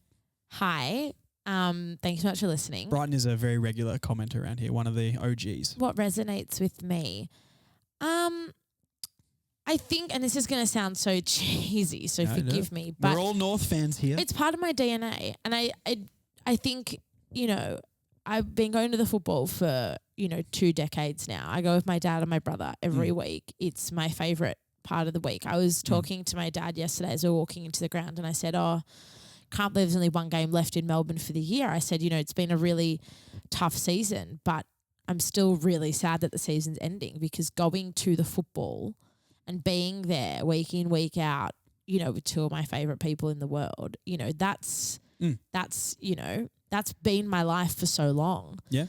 Hi. Thanks so much for listening. Brighton is a very regular commenter around here, one of the OGs. What resonates with me? I think, and this is going to sound so cheesy, so forgive me, but we're all North fans here. it's part of my DNA. And I think, you know, I've been going to the football for, 2 decades now. I go with my dad and my brother every week. It's my favourite part of the week. I was talking to my dad yesterday as we were walking into the ground, and I said, can't believe there's only one game left in Melbourne for the year. I said, it's been a really tough season, but I'm still really sad that the season's ending, because going to the football and being there week in, week out, with two of my favourite people in the world, that's been my life for so long. Yeah.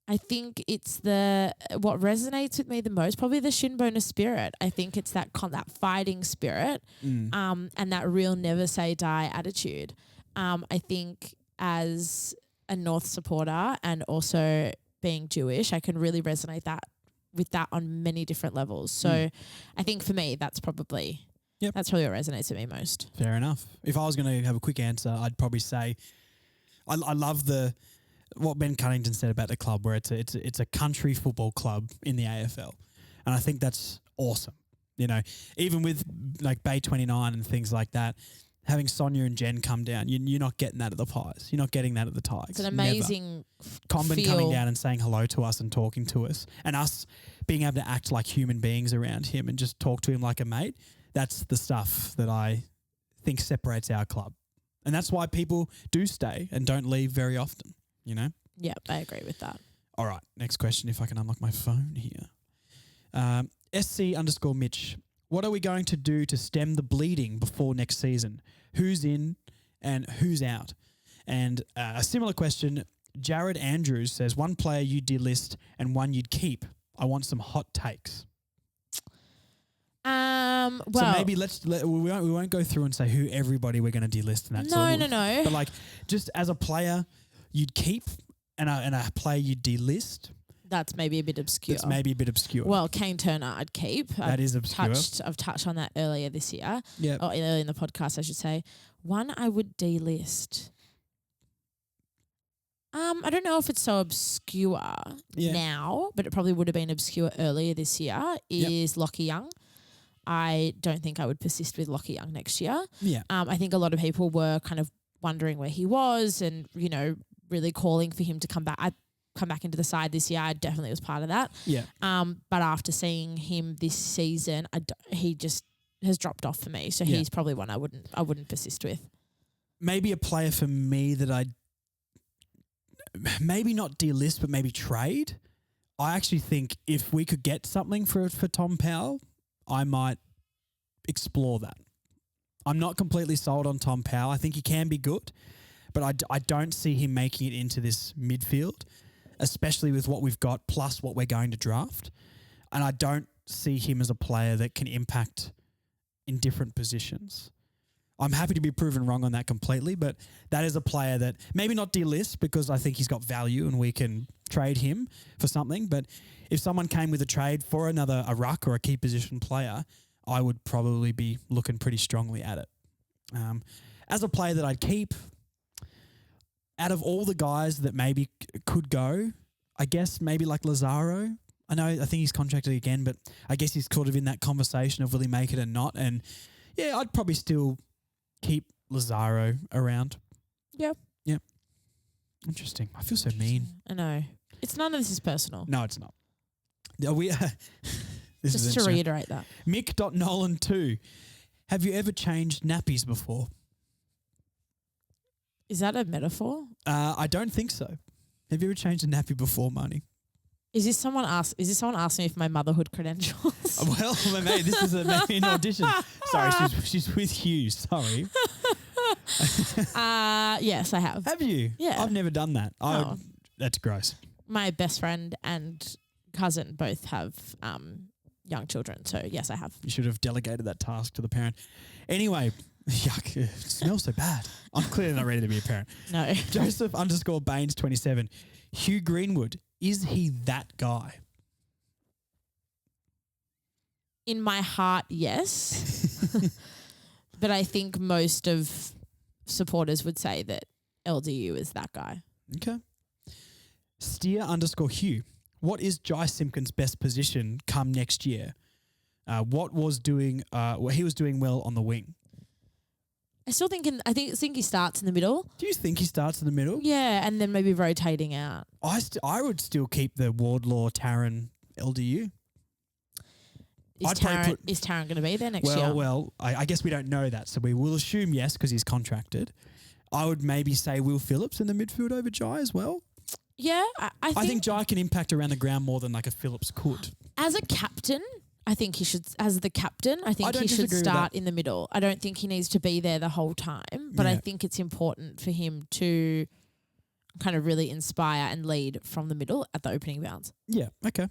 I think it's what resonates with me the most, probably the shin boner spirit. I think it's that fighting spirit, and that real never say die attitude. I think as a North supporter and also being Jewish, I can really resonate with that on many different levels. So I think for me, that's probably what resonates with me most. Fair enough. If I was going to have a quick answer, I'd probably say I love what Ben Cunnington said about the club, where it's a country football club in the AFL, and I think that's awesome. Even with like Bay 29 and things like that, having Sonia and Jen come down, you're not getting that at the Pies. You're not getting that at the Tigers. It's an amazing Comben coming down and saying hello to us and talking to us, and us being able to act like human beings around him and just talk to him like a mate. That's the stuff that I think separates our club. And that's why people do stay and don't leave very often, Yeah, I agree with that. All right, next question, if I can unlock my phone here. SC_Mitch, what are we going to do to stem the bleeding before next season? Who's in and who's out? And a similar question, Jared Andrews says, one player you'd delist and one you'd keep. I want some hot takes. So maybe we won't go through and say who everybody we're going to delist and that sort of. No. But like just as a player you'd keep and a player you'd delist. That's maybe a bit obscure. Well, Kane Turner I'd keep. That is obscure. I've touched on that earlier this year. Yeah. Or earlier in the podcast, I should say. One I would delist. I don't know if it's so obscure now, but it probably would have been obscure earlier this year, is Lockie Young. I don't think I would persist with Lockie Young next year. Yeah. I think a lot of people were kind of wondering where he was and, really calling for him to come back. Come back into the side this year. I definitely was part of that. Yeah. But after seeing him this season, he just has dropped off for me. So he's probably one I wouldn't persist with. Maybe a player for me that I'd maybe not delist, but maybe trade. I actually think if we could get something for Tom Powell, I might explore that. I'm not completely sold on Tom Powell. I think he can be good, but I don't see him making it into this midfield, especially with what we've got plus what we're going to draft. And I don't see him as a player that can impact in different positions. I'm happy to be proven wrong on that completely, but that is a player that maybe not delist because I think he's got value and we can trade him for something. But if someone came with a trade for a ruck or a key position player, I would probably be looking pretty strongly at it. As a player that I'd keep, out of all the guys that maybe could go, I guess maybe like Lazaro. I think he's contracted again, but I guess he's sort of in that conversation of will he make it or not. And yeah, I'd probably still keep Lazaro around. Yep. Yep. Interesting. I feel so mean. I know. None of this is personal. No, it's not. We just to reiterate that. Mick.Nolan2. Have you ever changed nappies before? Is that a metaphor? I don't think so. Have you ever changed a nappy before, Marnie? Is this someone asking me for my motherhood credentials? Well, maybe this is maybe an audition. Sorry, she's with Hugh. Sorry. Yes, I have. Have you? Yeah. I've never done that. Oh. That's gross. My best friend and cousin both have young children, so yes, I have. You should have delegated that task to the parent. Anyway, yuck, it smells so bad. I'm clearly not ready to be a parent. No. Joseph_Baines27. Hugh Greenwood, is he that guy? In my heart, yes. But I think most of supporters would say that LDU is that guy. Okay. Steer_Hugh. What is Jai Simpkins' best position come next year? He was doing well on the wing. I still think he starts in the middle. Do you think he starts in the middle? Yeah, and then maybe rotating out. I would still keep the Wardlaw, Taryn, LDU. Is Taryn going to be there next year? Well, I guess we don't know that, so we will assume yes because he's contracted. I would maybe say Will Phillips in the midfield over Jai as well. Yeah, I think Jai can impact around the ground more than like a Phillips could. As a captain, I think he should. As the captain, I think he should start in the middle. I don't think he needs to be there the whole time, but I think it's important for him to kind of really inspire and lead from the middle at the opening bounce. Yeah. Okay.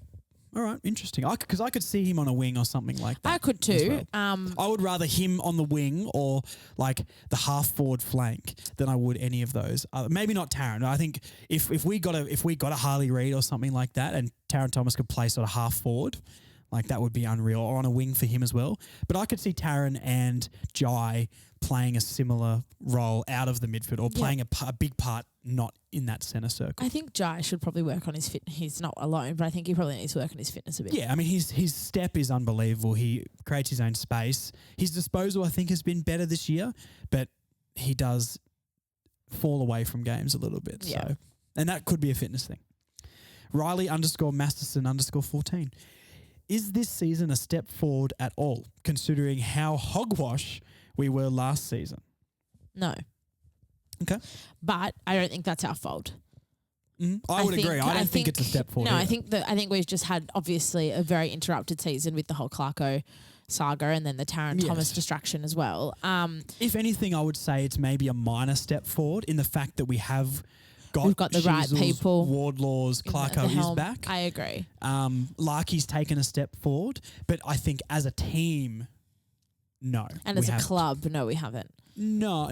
All right, interesting. Because I could see him on a wing or something like that. I could too. Well. I would rather him on the wing or like the half forward flank than I would any of those. Maybe not Taryn. I think if we got a Harley Reid or something like that, and Taryn Thomas could play sort of half forward, like that would be unreal. Or on a wing for him as well. But I could see Taryn and Jai playing a similar role out of the midfield or playing a big part not in that centre circle. I think Jai should probably work on his fitness. He's not alone, but I think he probably needs to work on his fitness a bit. Yeah, I mean, his step is unbelievable. He creates his own space. His disposal, I think, has been better this year, but he does fall away from games a little bit. Yeah. So, and that could be a fitness thing. Riley_Masterson_14. Is this season a step forward at all, considering how hogwash we were last season? No. Okay. But I don't think that's our fault. I would agree. I don't think it's a step forward. No, either. I think we've just had obviously a very interrupted season with the whole Clarko saga and then the Taryn Thomas distraction as well. If anything, I would say it's maybe a minor step forward in the fact that we've got the right people. Wardlaws, Clarko is back. I agree. Larky's taken a step forward, but I think as a team, no. And as a club, no, we haven't. No.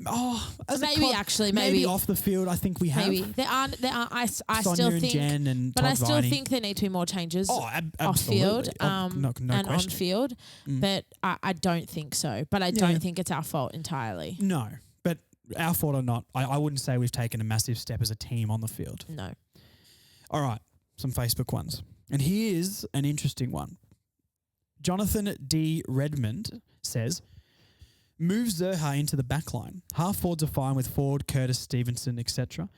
Oh, as maybe a club, actually, maybe off the field. I think we have. Maybe there are. I Sonia still and think, Jen and but Todd I still Viney. think there need to be more changes absolutely. off field, no and question. on field. But I don't think so. But I don't think it's our fault entirely. No, but our fault or not, I wouldn't say we've taken a massive step as a team on the field. No. All right, some Facebook ones, and here's an interesting one. Jonathan D. Redmond says, move Zerha into the backline. Half forwards are fine with Ford, Curtis, Stevenson, etc.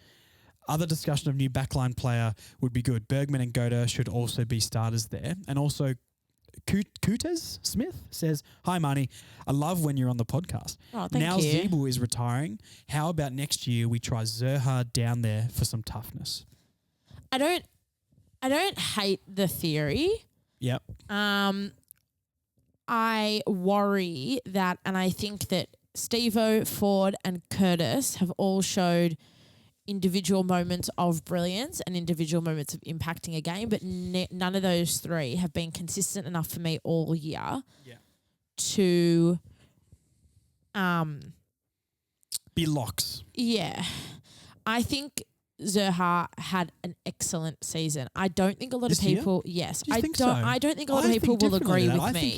Other discussion of new backline player would be good. Bergman and Goda should also be starters there. And also Kutes Smith says, hi, Marnie. I love when you're on the podcast. Oh, thank now you. Zeeble is retiring. How about next year we try Zerha down there for some toughness? I don't hate the theory. Yep. I worry that, and I think that Steve-O, Ford and Curtis have all showed individual moments of brilliance and individual moments of impacting a game, but none of those three have been consistent enough for me all year to be locks. Yeah. I think Zerha had an excellent season. I don't think a lot of people. Yes, I don't. So? I don't think a lot of people will agree with me. I think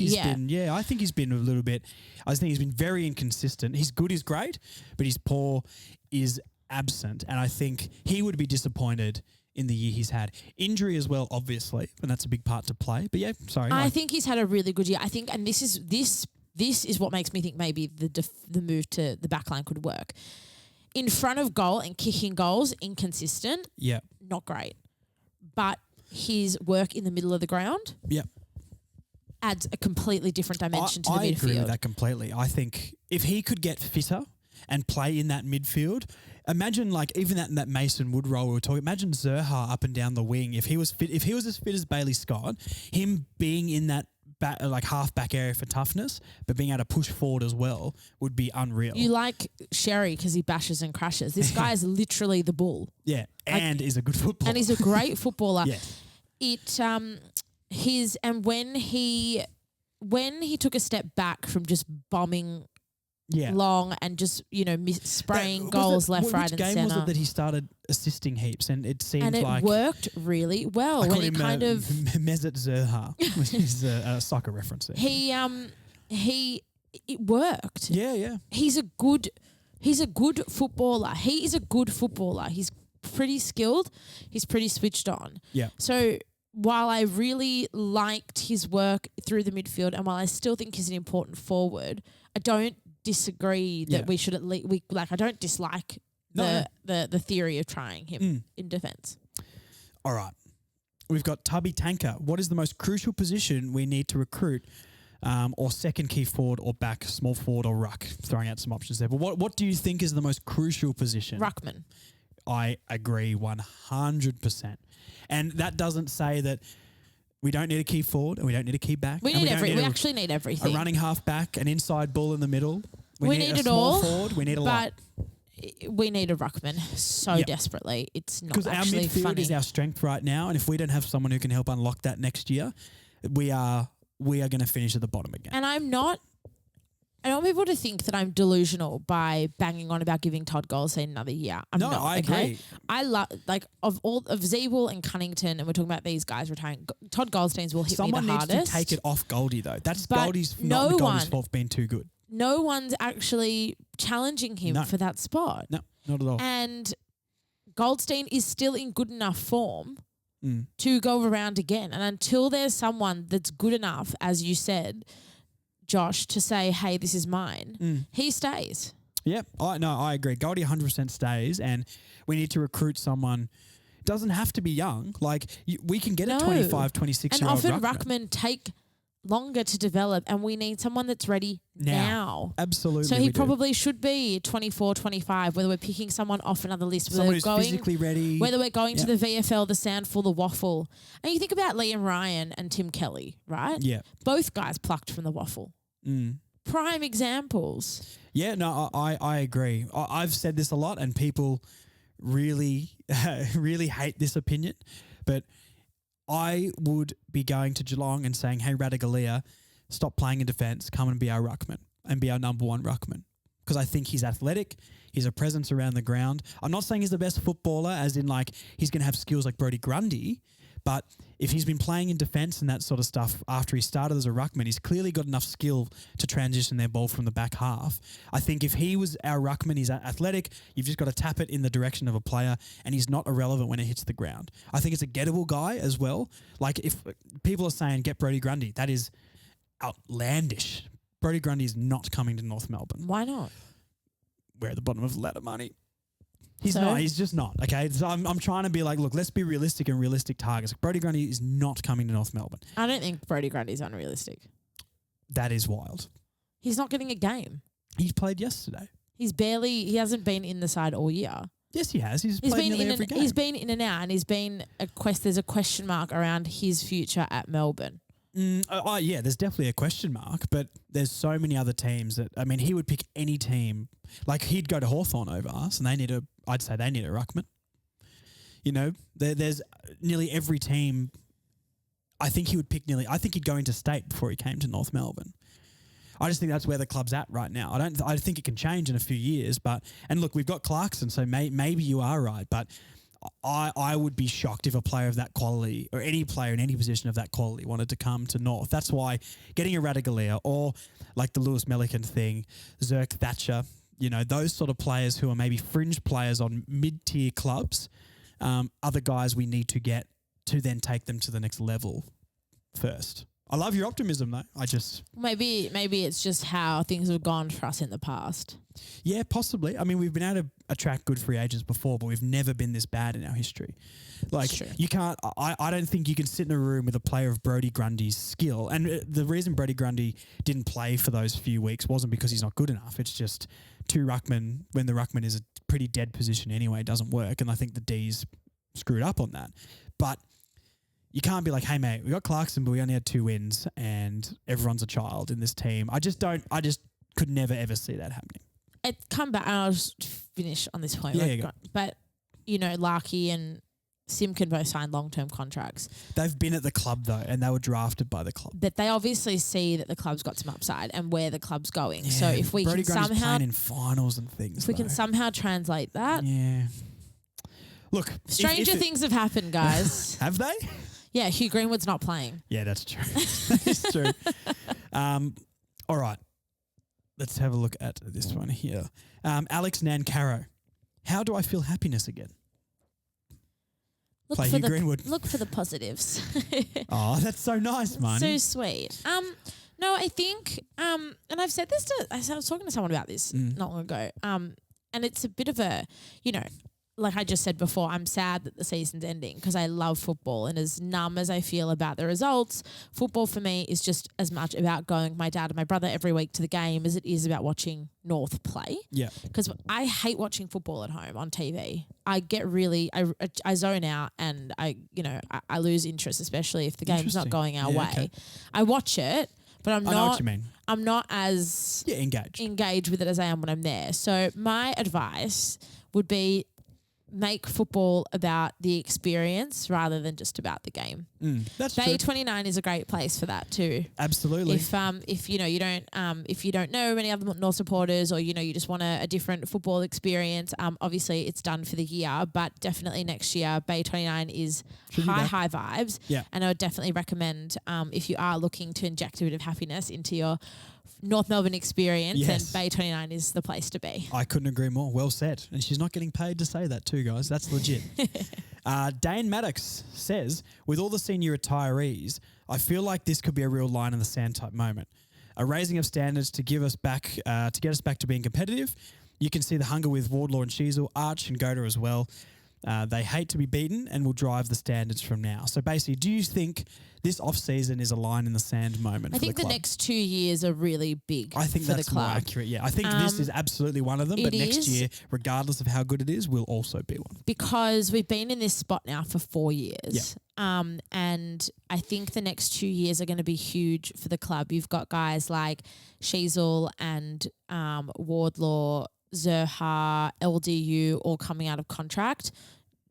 he's been a little bit. I think he's been very inconsistent. His good is great, but his poor is absent, and I think he would be disappointed in the year he's had. Injury as well, obviously, and that's a big part to play. But yeah, sorry. I think he's had a really good year. I think, and this is what makes me think maybe the move to the backline could work. In front of goal and kicking goals, inconsistent. Yeah. Not great. But his work in the middle of the ground adds a completely different dimension to the midfield. I agree with that completely. I think if he could get fitter and play in that midfield, imagine like even that Mason Wood role we were talking, imagine Zerha up and down the wing. If he was as fit as Bailey Scott, him being in that half back area for toughness, but being able to push forward as well would be unreal. You like Sherry because he bashes and crashes. This guy is literally the bull. Yeah, and is a good footballer. And he's a great footballer. Yeah. When he took a step back from just bombing long and just spraying goals left, right, and centre. Which game was it that he started assisting heaps? And it seemed like... And it worked really well. When he kind of... Mesut Zerha, which is a soccer reference there. It worked. Yeah. He's a good He's a good footballer. He is a good footballer. He's pretty skilled. He's pretty switched on. Yeah. So while I really liked his work through the midfield, and while I still think he's an important forward, I don't disagree that we should at least I don't dislike the theory of trying him in defence. All right. We've got Tubby Tanker. What is the most crucial position we need to recruit, or second key forward or back, small forward or ruck? Throwing out some options there. But what do you think is the most crucial position? Ruckman. I agree 100%. And that doesn't say that we don't need a key forward and we don't need a key back. We actually need everything. A running half back, an inside ball in the middle. We need a it small all. Forward. We need a lot. We need a ruckman so desperately. It's not actually funny. Because our midfield is our strength right now, and if we don't have someone who can help unlock that next year, we are going to finish at the bottom again. And I don't want people to think that I'm delusional by banging on about giving Todd Goldstein another year. I'm not. I agree. I love of Zeeble and Cunnington, and we're talking about these guys retiring. Todd Goldstein's will hit me the hardest. Someone needs to take it off Goldie though. That's Goldie's not Goldie's fault being too good. No one's actually challenging him for that spot. No, not at all. And Goldstein is still in good enough form to go around again. And until there's someone that's good enough, as you said, Josh, to say, hey, this is mine, he stays. Yeah, I agree. Goldie 100% stays, and we need to recruit someone. Doesn't have to be young. Like, we can get a 25, 26-year-old And often ruckman take longer to develop, and we need someone that's ready now. Absolutely. So he probably should be 24, 25, whether we're picking someone off another list, someone who's physically ready. Whether we're going to the VFL, the Sandful, the Waffle. And you think about Liam Ryan and Tim Kelly, right? Yeah. Both guys plucked from the Waffle. Prime examples. Yeah, no, I agree. I've said this a lot, and people really, really hate this opinion, but I would be going to Geelong and saying, hey, Ratugolea, stop playing in defence, come and be our ruckman and be our number one ruckman. Because I think he's athletic, he's a presence around the ground. I'm not saying he's the best footballer, as in like he's going to have skills like Brodie Grundy, but if he's been playing in defence and that sort of stuff after he started as a ruckman, he's clearly got enough skill to transition their ball from the back half. I think if he was our ruckman, he's athletic, you've just got to tap it in the direction of a player, and he's not irrelevant when it hits the ground. I think it's a gettable guy as well. Like, if people are saying get Brodie Grundy, that is outlandish. Brodie Grundy is not coming to North Melbourne. Why not? We're at the bottom of the ladder, money. He's not. He's just not. Okay, so I'm trying to be like, look, let's be realistic and realistic targets. Brodie Grundy is not coming to North Melbourne. I don't think Brodie Grundy's unrealistic. That is wild. He's not getting a game. He played yesterday. He hasn't been in the side all year. Yes, he has. He's played nearly every game. He's been in and out, and there's a question mark around his future at Melbourne. Yeah, there's definitely a question mark, but there's so many other teams that, I mean, he would pick any team. Like, he'd go to Hawthorn over us, and I'd say they need a ruckman. You know, there's nearly every team. I think he'd go into state before he came to North Melbourne. I just think that's where the club's at right now. I think it can change in a few years, and look, we've got Clarkson, so maybe you are right, but I would be shocked if a player of that quality, or any player in any position of that quality, wanted to come to North. That's why getting a Ratugolea, or like the Lewis Melican thing, Zerk Thatcher, you know, those sort of players who are maybe fringe players on mid-tier clubs, other guys we need to get to then take them to the next level first. I love your optimism, though. Maybe it's just how things have gone for us in the past. Yeah, possibly. I mean, we've been able to attract good free agents before, but we've never been this bad in our history. Like, you can't. I don't think you can sit in a room with a player of Brodie Grundy's skill. And the reason Brodie Grundy didn't play for those few weeks wasn't because he's not good enough. It's just two ruckmen, when the ruckman is a pretty dead position anyway, doesn't work. And I think the D's screwed up on that. But you can't be like, hey, mate, we got Clarkson, but we only had 2 wins and everyone's a child in this team. I just could never, ever see that happening. Come back, and I'll just finish on this point. Yeah, but, you know, Larky and Simkin both signed long-term contracts. They've been at the club, though, and they were drafted by the club. But they obviously see that the club's got some upside and where the club's going. Yeah, so if we Brodie can Grundy's somehow playing in finals and things, if we can somehow translate that. Yeah. Look, stranger things have happened, guys. Have they? Yeah, Hugh Greenwood's not playing. Yeah, that's true. That is true. All right. let's have a look at this one here. Alex Nancaro. How do I feel happiness again? Look Play for Hugh Greenwood. Look for the positives. Oh, that's so nice, Marnie. So sweet. No, I think, and I've said this I was talking to someone about this not long ago. And it's a bit of a, like I just said before, I'm sad that the season's ending because I love football, and as numb as I feel about the results, football for me is just as much about going with my dad and my brother every week to the game as it is about watching North play. Yeah. Because I hate watching football at home on TV. I get really, I zone out, and I lose interest, especially if the game's not going our way. Okay. I watch it, but I know what you mean. I'm not as engaged with it as I am when I'm there. So my advice would be make football about the experience rather than just about the game. That's Bay true. 29 is a great place for that too. Absolutely. If you don't know any other North supporters, or you just want a different football experience, obviously it's done for the year, but definitely next year Bay 29 is high vibes. Yeah. And I would definitely recommend if you are looking to inject a bit of happiness into your North Melbourne experience, then Bay 29 is the place to be. I couldn't agree more. Well said. And she's not getting paid to say that too, guys. That's legit. Dane Maddox says, with all the senior retirees, I feel like this could be a real line in the sand type moment. A raising of standards to give us back, to get us back to being competitive. You can see the hunger with Wardlaw and Sheasel, Arch and Goda as well. They hate to be beaten and will drive the standards from now. So basically, do you think this off-season is a line in the sand moment? I think the next 2 years are really big. I think for that's the club. more accurate. Yeah, I think this is absolutely one of them. But next year, regardless of how good it is, will also be one. Because we've been in this spot now for 4 years. Yeah. And I think the next 2 years are going to be huge for the club. You've got guys like Sheasel and Wardlaw, Zerha, LDU all coming out of contract.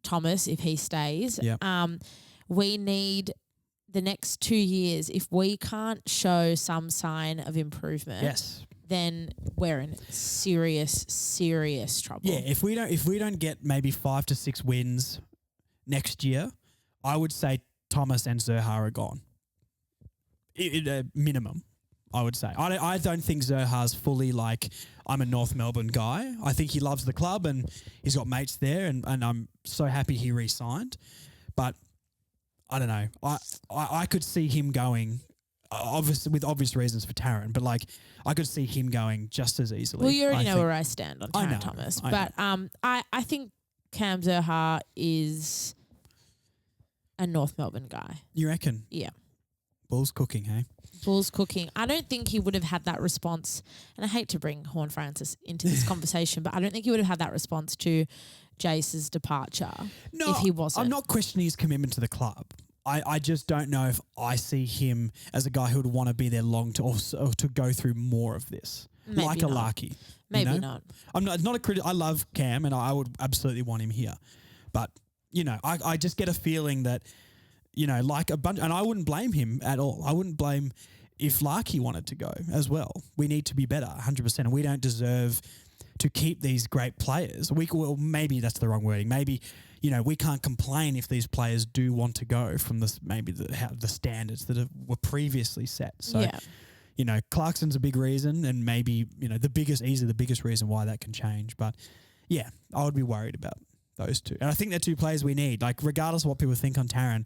Thomas, if he stays. Yep. We need the next 2 years. If we can't show some sign of improvement, then we're in serious trouble. Yeah, if we don't get maybe 5 to 6 wins next year, I would say Thomas and Zerha are gone. Minimum, I would say. I don't think Zerha's fully like, I'm a North Melbourne guy. I think he loves the club and he's got mates there, and I'm so happy he re-signed. But I don't know. I could see him going, obviously with obvious reasons for Taryn, but like I could see him going just as easily. Well, you already know where I stand on Taryn Thomas. But I think Cam Zerha is a North Melbourne guy. You reckon? Yeah. Bull's cooking, hey? Bull's cooking. I don't think he would have had that response, and I hate to bring Horn Francis into this conversation, but I don't think he would have had that response to Jace's departure if he wasn't. I'm not questioning his commitment to the club. I just don't know if I see him as a guy who would want to be there long or to go through more of this. Maybe like not. a Larky. Maybe not. I'm not a critic. I love Cam and I would absolutely want him here. But, I just get a feeling that, like a bunch, and I wouldn't blame him at all. I wouldn't blame if Larky wanted to go as well. We need to be better, 100%, and we don't deserve to keep these great players. Well, maybe that's the wrong wording. Maybe, we can't complain if these players do want to go from the standards that were previously set. So, Clarkson's a big reason, and maybe, easily the biggest reason why that can change. But, yeah, I would be worried about those two. And I think they're two players we need. Like, regardless of what people think on Taryn,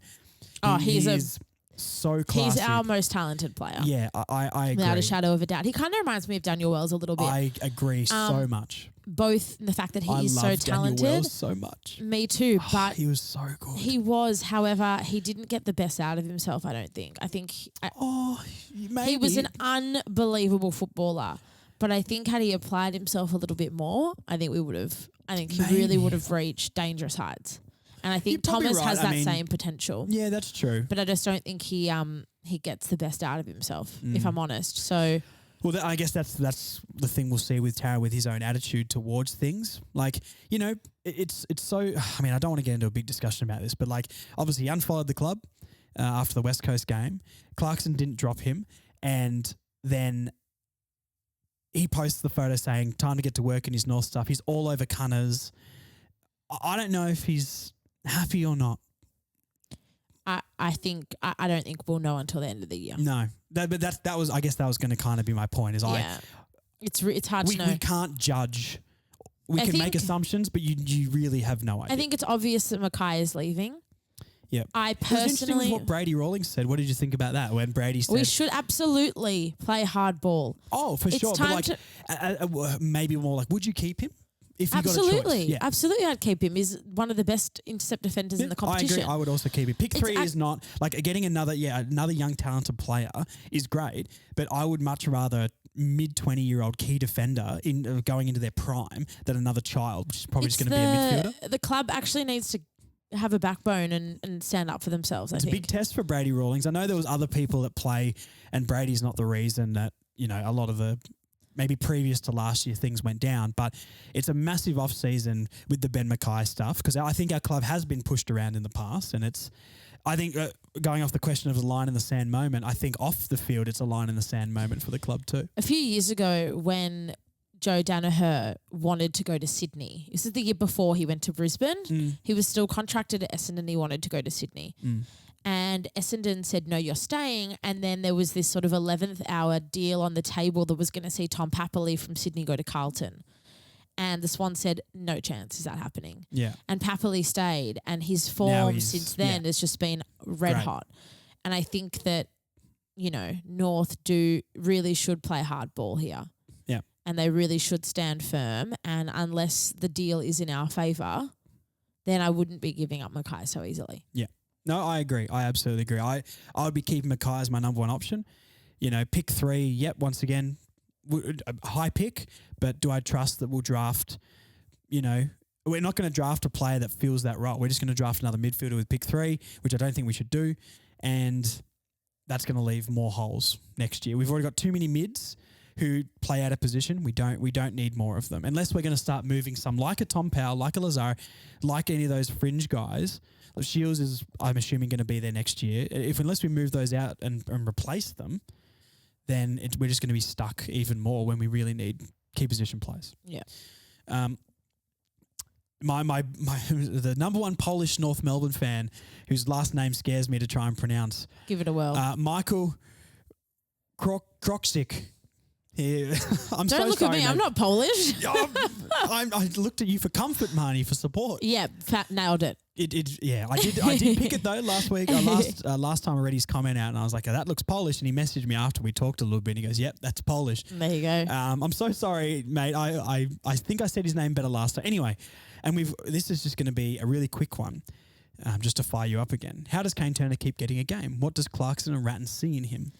he's so classy. He's our most talented player. Yeah, I agree. Without a shadow of a doubt. He kind of reminds me of Daniel Wells a little bit. I agree so much. Both in the fact that he is so talented. Daniel Wells so much. Me too, but he was so good. He was, however, he didn't get the best out of himself, I don't think. I think maybe. He was an unbelievable footballer, but I think had he applied himself a little bit more, I think he really would have reached dangerous heights. And I think Thomas has that same potential. Yeah, that's true. But I just don't think he gets the best out of himself, if I'm honest. So, well, I guess that's the thing we'll see with Tara, with his own attitude towards things. Like, it's so. I mean, I don't want to get into a big discussion about this, but like, obviously, he unfollowed the club after the West Coast game. Clarkson didn't drop him, and then he posts the photo saying, "Time to get to work" in his North stuff. He's all over Cunners. I don't know if he's happy or not. I don't think we'll know until the end of the year. No, but that was, I guess that was going to kind of be my point. It's hard to know. We can't judge. We I can make think- assumptions, but you really have no idea. I think it's obvious that Mackay is leaving. Yep. I It was interesting with personally, what Brady Rawlings said. What did you think about that when Brady said, we should absolutely play hard ball. "Oh, for It's sure," time but like maybe more like, would you keep him if you got a choice? Absolutely, Yeah. absolutely. I'd keep him. He's one of the best intercept defenders in the competition. I agree. I would also keep it. Pick It's three is not like getting another young talented player is great, but I would much rather mid-20-year-old key defender in going into their prime than another child, which is probably just going to be a midfielder. The club actually needs to have a backbone and stand up for themselves. It's I a think big test for Brady Rawlings. I know there was other people that play, and Brady's not the reason that a lot of the maybe previous to last year things went down, but it's a massive off season with the Ben Mackay stuff because I think our club has been pushed around in the past, and I think going off the question of the line in the sand moment, I think off the field it's a line in the sand moment for the club too. a few years ago when Joe Danaher wanted to go to Sydney. This is the year before he went to Brisbane. He was still contracted at Essendon. He wanted to go to Sydney. And Essendon said, no, you're staying. And then there was this sort of 11th hour deal on the table that was going to see Tom Papperley from Sydney go to Carlton. And the Swans said, no chance is that happening. Yeah. And Papperley stayed. And his Now form he's- since then has just been red Great. hot. And I think that, North really should play hard ball here. Yeah. And they really should stand firm. And unless the deal is in our favour, then I wouldn't be giving up Mackay so easily. Yeah. No, I agree. I absolutely agree. I would be keeping Mackay as my number one option. Pick three, yep, once again, a high pick, but do I trust that we'll draft, we're not going to draft a player that fills that role. We're just going to draft another midfielder with pick three, which I don't think we should do. And that's going to leave more holes next year. We've already got too many mids who play out of position. We don't need more of them. Unless we're going to start moving some like a Tom Powell, like a Lazar, like any of those fringe guys. Shields is, I'm assuming, going to be there next year. Unless we move those out and replace them, then we're just going to be stuck even more when we really need key position players. Yeah. The number one Polish North Melbourne fan whose last name scares me to try and pronounce. Give it a whirl. Michael Kroksik. Yeah. I'm Don't so look sorry, at me. mate. I'm not Polish. I looked at you for comfort, Marnie, for support. Yeah, nailed it. I did pick it though last week. Last time I read his comment out, and I was like, that looks Polish. And he messaged me after we talked a little bit. And he goes, "Yep, that's Polish." There you go. I'm so sorry, mate. I think I said his name better last time. Anyway, and this is just going to be a really quick one, just to fire you up again. How does Kane Turner keep getting a game? What does Clarkson and Ratton see in him?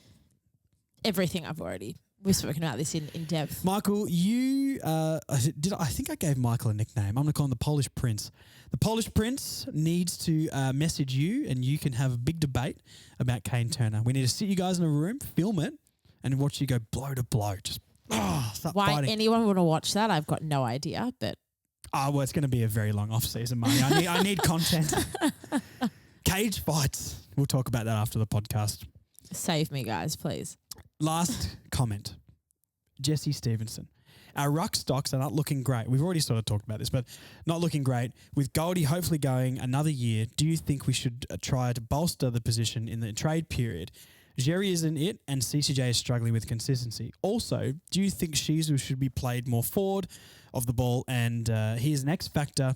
Everything we've spoken about this in depth. Michael, you I think I gave Michael a nickname. I'm going to call him the Polish Prince. The Polish Prince needs to message you, and you can have a big debate about Kane Turner. We need to sit you guys in a room, film it, and watch you go blow to blow. Just start Why fighting. anyone want to watch that, I've got no idea. But Well, it's going to be a very long off season, Marnie. I need content. Cage fights. We'll talk about that after the podcast. save me, guys, please. Last comment. Jesse Stevenson. Our ruck stocks are not looking great. We've already sort of talked about this, but not looking great. With Goldie hopefully going another year, do you think we should try to bolster the position in the trade period? Jerry isn't it, and CCJ is struggling with consistency. Also, do you think Shizu should be played more forward of the ball, and he is an X factor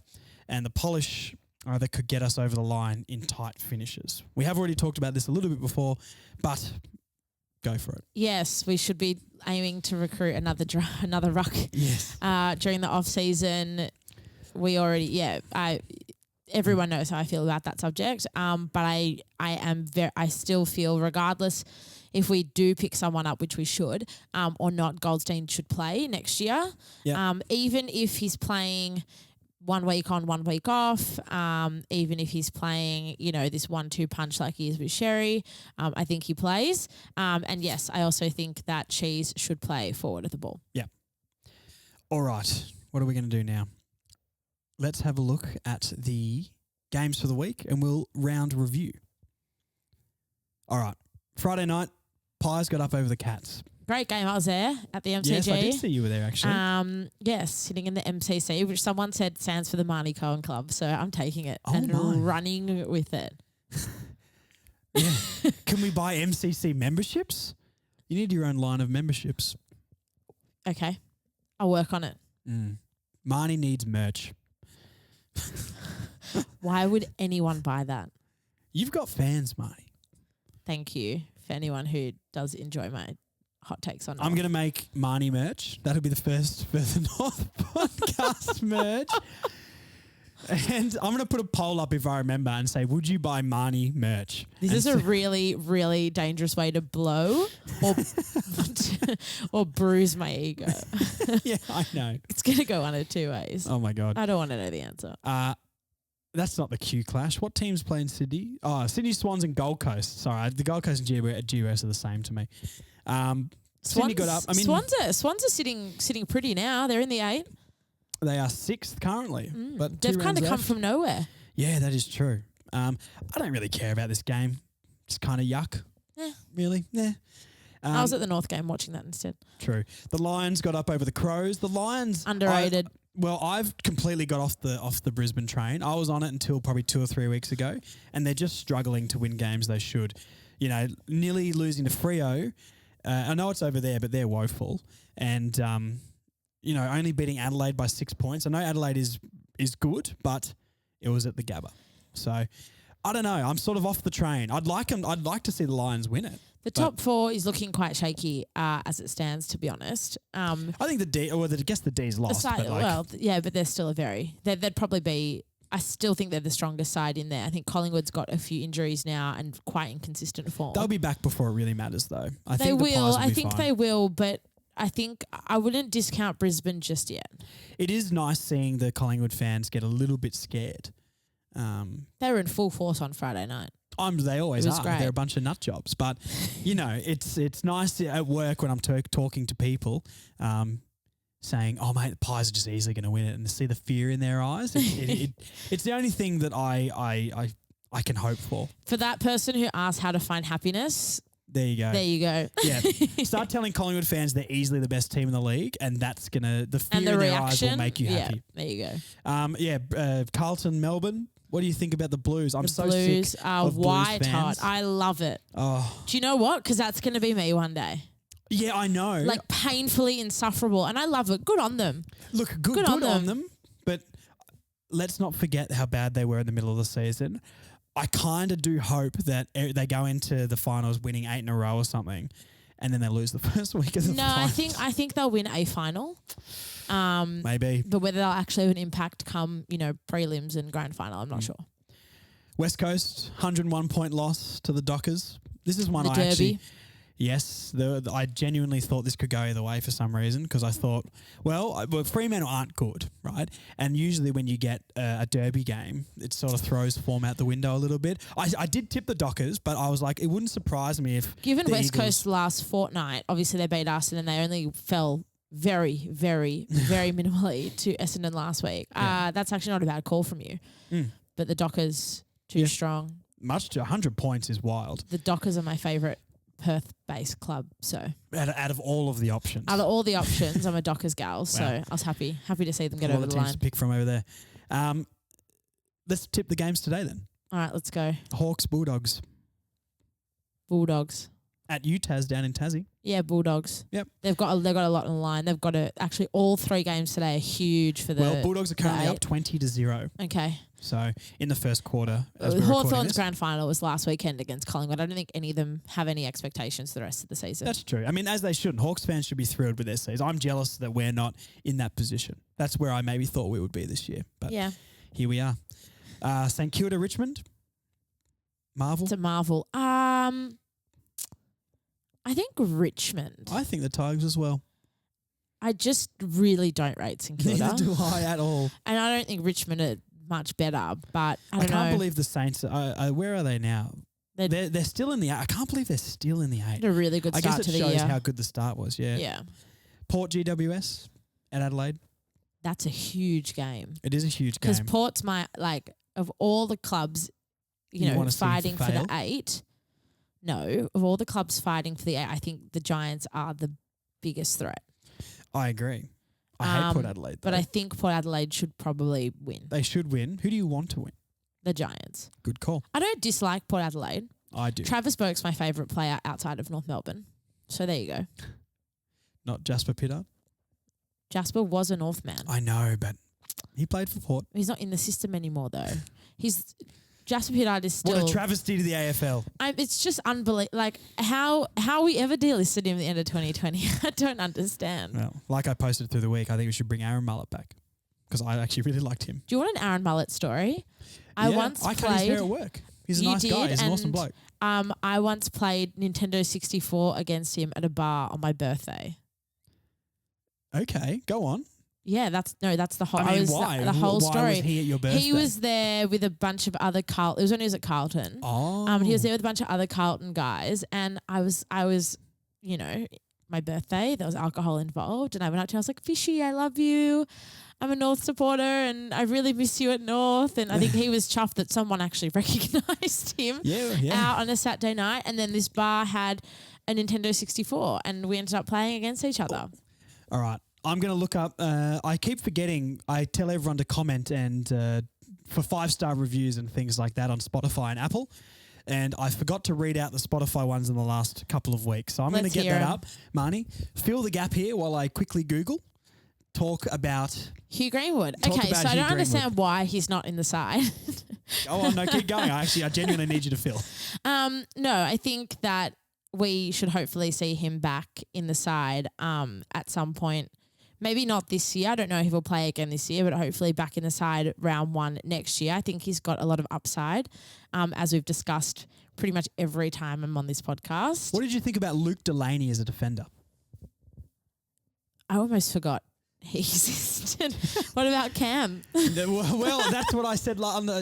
and the polish that could get us over the line in tight finishes? We have already talked about this a little bit before, but go for it. Yes, we should be aiming to recruit another ruck. Yes. During the off season. We already, everyone knows how I feel about that subject. But I still feel, regardless if we do pick someone up, which we should, or not, Goldstein should play next year. Yeah. Even if he's playing 1 week on, 1 week off, even if he's playing, this 1-2 punch like he is with Sherry, I think he plays. And yes, I also think that Cheese should play forward of the ball. Yeah. All right. What are we going to do now? Let's have a look at the games for the week and we'll round review. All right. Friday night, Pies got up over the Cats. Great game. I was there at the MCG. Yes, I did see you were there actually. Yes, sitting in the MCC, which someone said stands for the Marnie Cohen Club. So I'm taking it and my. running with it. Yeah. Can we buy MCC memberships? You need your own line of memberships. Okay. I'll work on it. Marnie needs merch. Why would anyone buy that? You've got fans, Marnie. Thank you for anyone who does enjoy my hot takes on I'm going to make Marnie merch. That'll be the first Further North podcast merch. And I'm going to put a poll up if I remember and say, would you buy Marnie merch? This is a really, really dangerous way to blow or or bruise my ego. Yeah, I know. It's going to go one of two ways. Oh, my God. I don't want to know the answer. That's not the Q Clash. What teams play in Sydney? Oh, Sydney Swans and Gold Coast. Sorry, the Gold Coast and GWS are the same to me. Sydney got up. I mean, Swans are sitting pretty now. They're in the 8. They are 6th currently. But They've kind of come from nowhere. Yeah, that is true. I don't really care about this game. It's kind of yuck. Really? Yeah. I was at the North game watching that instead. True. The Lions got up over the Crows. The Lions Underrated. I've completely got off the Brisbane train. I was on it until probably 2 or 3 weeks ago, and they're just struggling to win games they should. You know, nearly losing to Freo. I know it's over there, but they're woeful. And you know, only beating Adelaide by 6 points. I know Adelaide is good, but it was at the Gabba. So I don't know. I'm sort of off the train. I'd like to see the Lions win it. The top 4 is looking quite shaky as it stands, to be honest. I think the D, or I guess the D's lost. But they're still they'd probably be. I still think they're the strongest side in there. I think Collingwood's got a few injuries now and quite inconsistent form. They'll be back before it really matters, though. I think they will, but I think I wouldn't discount Brisbane just yet. It is nice seeing the Collingwood fans get a little bit scared. They were in full force on Friday night. They always are. Great. They're a bunch of nut jobs. But, you know, it's nice at work when I'm talking to people saying, oh, mate, the Pies are just easily going to win it, and to see the fear in their eyes. It's the only thing that I can hope for. For that person who asked how to find happiness, there you go. There you go. Yeah. Start telling Collingwood fans they're easily the best team in the league, and that's the fear in their eyes will make you happy. There you go. Carlton, Melbourne. What do you think about the Blues? I'm so Blues sick are of Blues white fans. hot. I love it. Oh. Do you know what? Because that's going to be me one day. Yeah, I know. Like painfully insufferable, and I love it. Good on them. Look, good on them. But let's not forget how bad they were in the middle of the season. I kind of do hope that they go into the finals winning 8 in a row or something, and then they lose the first week of the finals. I think they'll win a final. Maybe. But whether they'll actually have an impact come, prelims and grand final, I'm not sure. West Coast, 101-point loss to the Dockers. This is one the Derby. Yes, I genuinely thought this could go either way for some reason, because I thought, Fremantle aren't good, right? And usually when you get a Derby game, it sort of throws form out the window a little bit. I did tip the Dockers, but I was like, it wouldn't surprise me if given West Coast last fortnight, obviously they beat us and then they only fell very, very, very minimally to Essendon last week. Yeah. That's actually not a bad call from you. But the Dockers, too strong. Much to 100 points is wild. The Dockers are my favourite Perth-based club, so out of all of the options, I'm a Dockers gal. So I was happy to see them get over the line. To pick from over there. Let's tip the games today then. All right, let's go. Hawks, Bulldogs at UTAS down in Tassie. Yeah, Bulldogs. Yep, they've got a lot on the line. They've got actually all 3 games today are huge for the. Well, Bulldogs are currently up 20-0. Okay. So in the first quarter, Hawthorn's grand final was last weekend against Collingwood. I don't think any of them have any expectations for the rest of the season. That's true. I mean, as they shouldn't. Hawks fans should be thrilled with their season. I'm jealous that we're not in that position. That's where I maybe thought we would be this year. But here we are. St Kilda, Richmond. Marvel. It's a marvel. I think Richmond. I think the Tigers as well. I just really don't rate St Kilda. Neither do I at all. And I don't think Richmond are much better, but I can't believe the Saints. Where are they now? They're still in the 8. I can't believe they're still in the 8. A really good start to the year. I guess it shows how good the start was. Yeah. Yeah. Port GWS at Adelaide. That's a huge game. It is a huge game because Port's of all the clubs, fighting for the 8. No, of all the clubs fighting for the 8, I think the Giants are the biggest threat. I agree. I hate Port Adelaide, though. But I think Port Adelaide should probably win. They should win. Who do you want to win? The Giants. Good call. I don't dislike Port Adelaide. I do. Travis Boak's my favourite player outside of North Melbourne. So there you go. Not Jasper Pittard? Jasper was a Northman. I know, but he played for Port. He's not in the system anymore, though. Jasper Pittard is still. What a travesty to the AFL. It's just unbelievable. Like, how we ever delisted him at the end of 2020. I don't understand. Well, like I posted through the week, I think we should bring Aaron Mullet back because I actually really liked him. Do you want an Aaron Mullet story? I cut his hair at work. He's a nice guy. He's an awesome bloke. I once played Nintendo 64 against him at a bar on my birthday. Okay, go on. Yeah, that's the whole. I mean, why? The whole Why story. was he at your birthday? He was there with a bunch of other It was when he was at Carlton. Oh. He was there with a bunch of other Carlton guys, and I was, my birthday. There was alcohol involved, and I went up to him. I was like, "Fishy, I love you. I'm a North supporter, and I really miss you at North." And I think he was chuffed that someone actually recognised him. Out on a Saturday night, and then this bar had a Nintendo 64, and we ended up playing against each other. All right. I'm going to look up. I keep forgetting. I tell everyone to comment and for 5-star reviews and things like that on Spotify and Apple. And I forgot to read out the Spotify ones in the last couple of weeks. So I'm going to get that up. Marnie, fill the gap here while I quickly Google. Talk about Hugh Greenwood. Okay, so I don't understand why he's not in the side. Oh, no, keep going. I genuinely need you to fill. No, I think that we should hopefully see him back in the side at some point. Maybe not this year. I don't know if he'll play again this year, but hopefully back in the side round 1 next year. I think he's got a lot of upside, as we've discussed pretty much every time I'm on this podcast. What did you think about Luke Delaney as a defender? I almost forgot he existed. What about Cam? Well, that's what I said.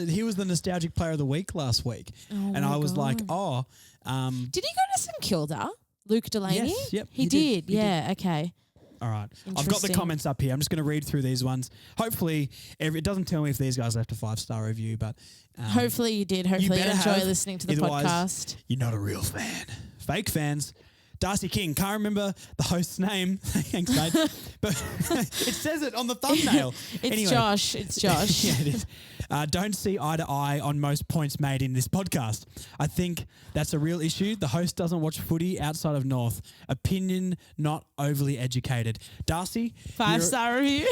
He was the nostalgic player of the week last week. And I was like, did he go to St Kilda? Luke Delaney? Yes, yep. He did. Yeah, okay. All right. I've got the comments up here. I'm just going to read through these ones. Hopefully, it doesn't tell me if these guys left a 5-star review, but... hopefully you did. Hopefully you enjoy listening to the podcast. You're not a real fan. Fake fans. Darcy King. Can't remember the host's name. Thanks, mate. But it says it on the thumbnail. It's Josh. It's Josh. Yeah, it is. Don't see eye to eye on most points made in this podcast. I think that's a real issue. The host doesn't watch footy outside of North. Opinion not overly educated. Darcy. 5-star review.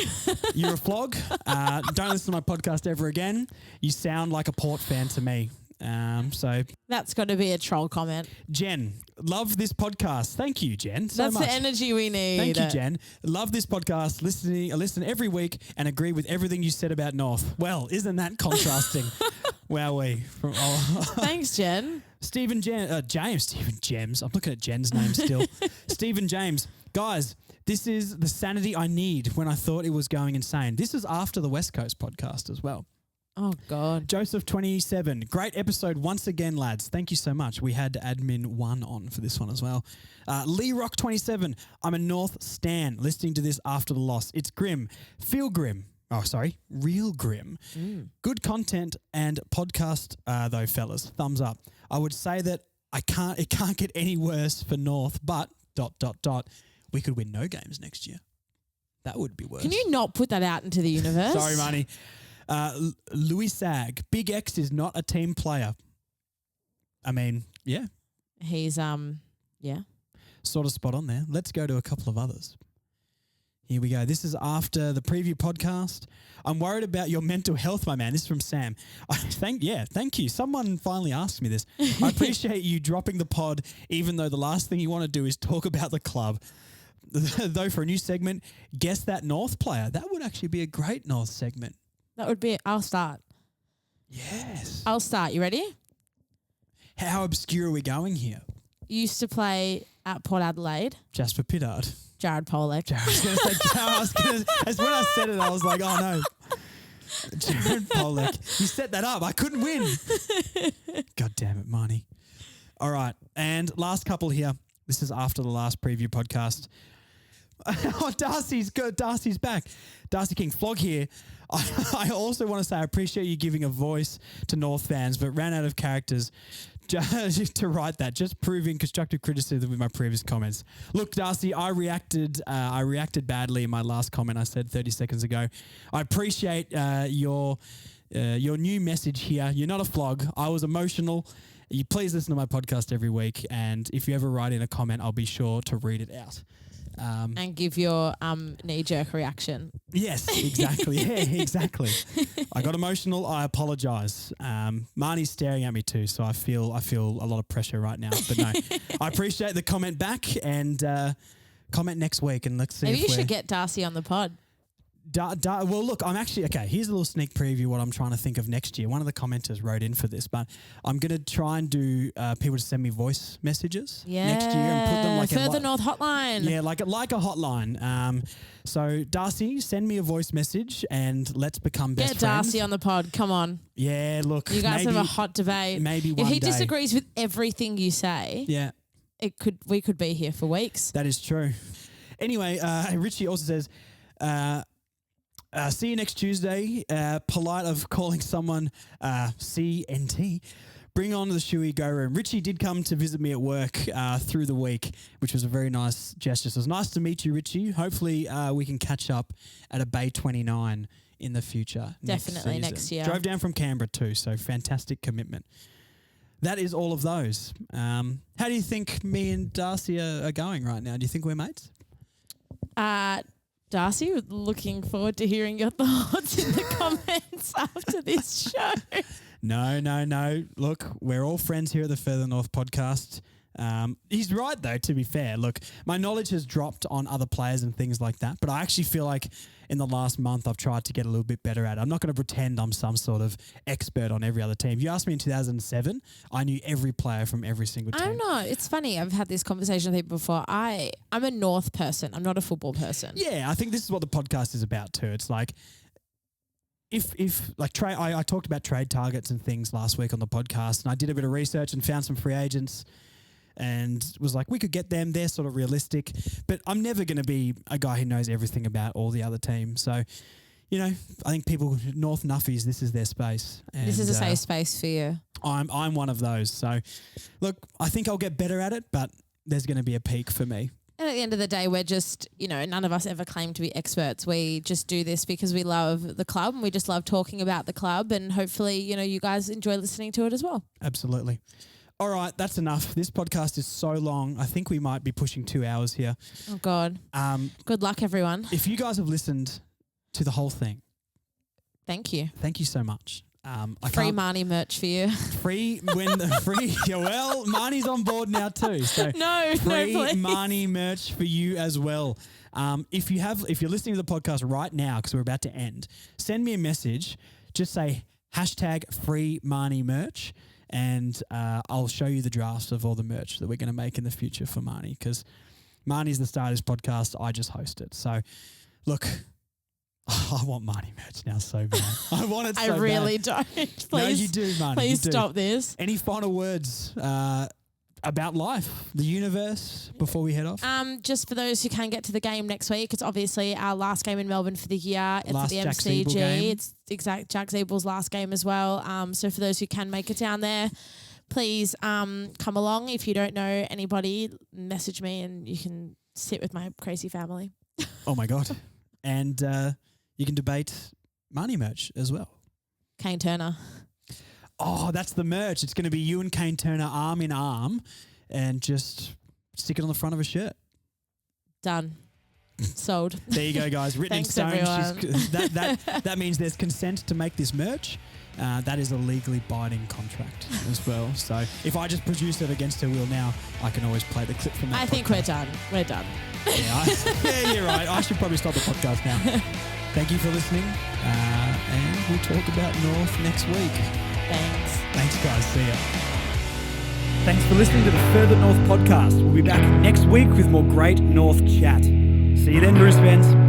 You're a flog. Don't listen to my podcast ever again. You sound like a Port fan to me. So that's got to be a troll comment. Jen, love this podcast. Thank you, Jen. So that's much. the energy we need. Thank you, Jen. Love this podcast. Listen every week and agree with everything you said about North. Well, isn't that contrasting? Wowee. Thanks, Jen. Stephen James. I'm looking at Jen's name still. Stephen James. Guys, this is the sanity I need when I thought it was going insane. This is after the West Coast podcast as well. Oh, God. Joseph 27. Great episode once again, lads. Thank you so much. We had admin 1 on for this one as well. Lee Rock 27. I'm a North stan listening to this after the loss. It's grim. Feel grim. Oh, sorry. Real grim. Good content and podcast, though, fellas. Thumbs up. I would say that it can't get any worse for North, but ... we could win no games next year. That would be worse. Can you not put that out into the universe? Sorry, Marnie. Louis Sag, Big X is not a team player. I mean, yeah. He's, yeah. Sort of spot on there. Let's go to a couple of others. Here we go. This is after the preview podcast. I'm worried about your mental health, my man. This is from Sam. Thank you. Someone finally asked me this. I appreciate you dropping the pod, even though the last thing you want to do is talk about the club. Though for a new segment, guess that North player. That would actually be a great North segment. That would be. I'll start. Yes. I'll start. You ready? How obscure are we going here? Used to play at Port Adelaide. Jasper Pittard. Jared Pollock. When I said it, I was like, oh no. Jared Pollock. You set that up. I couldn't win. God damn it, Marnie. All right. And last couple here. This is after the last preview podcast. Oh, Darcy's good. Darcy's back. Darcy King, flog here. I also want to say I appreciate you giving a voice to North fans, but ran out of characters to write that, just proving constructive criticism with my previous comments. Look, Darcy, I reacted badly in my last comment I said 30 seconds ago. I appreciate your new message here. You're not a flog. I was emotional. You please listen to my podcast every week, and if you ever write in a comment, I'll be sure to read it out. And give your knee-jerk reaction. Yes, exactly. Yeah, exactly. I got emotional. I apologise. Marnie's staring at me too, so I feel a lot of pressure right now. But no, I appreciate the comment back, and comment next week, and let's see. Maybe you should get Darcy on the pod. Well, look, I'm actually, okay, here's a little sneak preview what I'm trying to think of next year. One of the commenters wrote in for this, but I'm going to try and do people to send me voice messages next year and put them like Further North hotline. Yeah, like a hotline. So, Darcy, send me a voice message and let's become best friends. Get Darcy on the pod. Come on. Yeah, look. You guys have a hot debate. Maybe one day. If he disagrees with everything you say, yeah, we could be here for weeks. That is true. Anyway, Richie also says, see you next Tuesday. Polite of calling someone CNT. Bring on the Shuey Go Room. Richie did come to visit me at work through the week, which was a very nice gesture. So it was nice to meet you, Richie. Hopefully we can catch up at a Bay 29 in the future. Definitely next year. Drove down from Canberra too, so fantastic commitment. That is all of those. How do you think me and Darcy are going right now? Do you think we're mates? Darcy, looking forward to hearing your thoughts in the comments after this show. No. Look, we're all friends here at the Further North podcast. He's right, though, to be fair. Look, my knowledge has dropped on other players and things like that, but I actually feel like in the last month I've tried to get a little bit better at it. I'm not going to pretend I'm some sort of expert on every other team. If you asked me in 2007, I knew every player from every single team. I don't know. It's funny. I've had this conversation with people before. I'm a North person. I'm not a football person. Yeah, I think this is what the podcast is about too. It's like, if like trade, I talked about trade targets and things last week on the podcast, and I did a bit of research and found some free agents and was like, we could get them. They're sort of realistic, but I'm never going to be a guy who knows everything about all the other teams. So, you know, I think people, North Nuffies, this is their space. And, this is a safe space for you. I'm one of those. So, look, I think I'll get better at it, but there's going to be a peak for me. And at the end of the day, we're just, none of us ever claim to be experts. We just do this because we love the club and we just love talking about the club, and hopefully, you guys enjoy listening to it as well. Absolutely. All right, that's enough. This podcast is so long. I think we might be pushing 2 hours here. Oh, God. Good luck, everyone. If you guys have listened to the whole thing, thank you. Thank you so much. Free Marnie merch for you. Yeah, well, Marnie's on board now too. So free Marnie merch for you as well. If you're listening to the podcast right now, because we're about to end, send me a message. Just say #free Marnie merch, and I'll show you the drafts of all the merch that we're going to make in the future for Marnie, because Marnie's the star of this podcast. I just host it. So, look, I want Marnie merch now so bad. I want it so bad. I really don't. Please, no, you do, Marnie. Please stop this. Any final words about life, the universe, before we head off? Just for those who can get to the game next week, it's obviously our last game in Melbourne for the year. It's at the MCG. It's Jack Zeebel's last game as well. So for those who can make it down there, please come along. If you don't know anybody, message me and you can sit with my crazy family. Oh, my God. And you can debate Marnie merch as well. Kane Turner. Oh, that's the merch. It's going to be you and Kane Turner arm in arm and just stick it on the front of a shirt. Done. Sold. There you go, guys. Written Thanks, in stone. everyone. That means there's consent to make this merch. That is a legally binding contract as well. So if I just produce it against her will now, I can always play the clip from that. I think we're done. We're done. Yeah, you're right. I should probably stop the podcast now. Thank you for listening. And we'll talk about North next week. Thanks, guys. See ya. Thanks for listening to the Further North podcast. We'll be back next week with more great North chat. See you then, Bruce fans.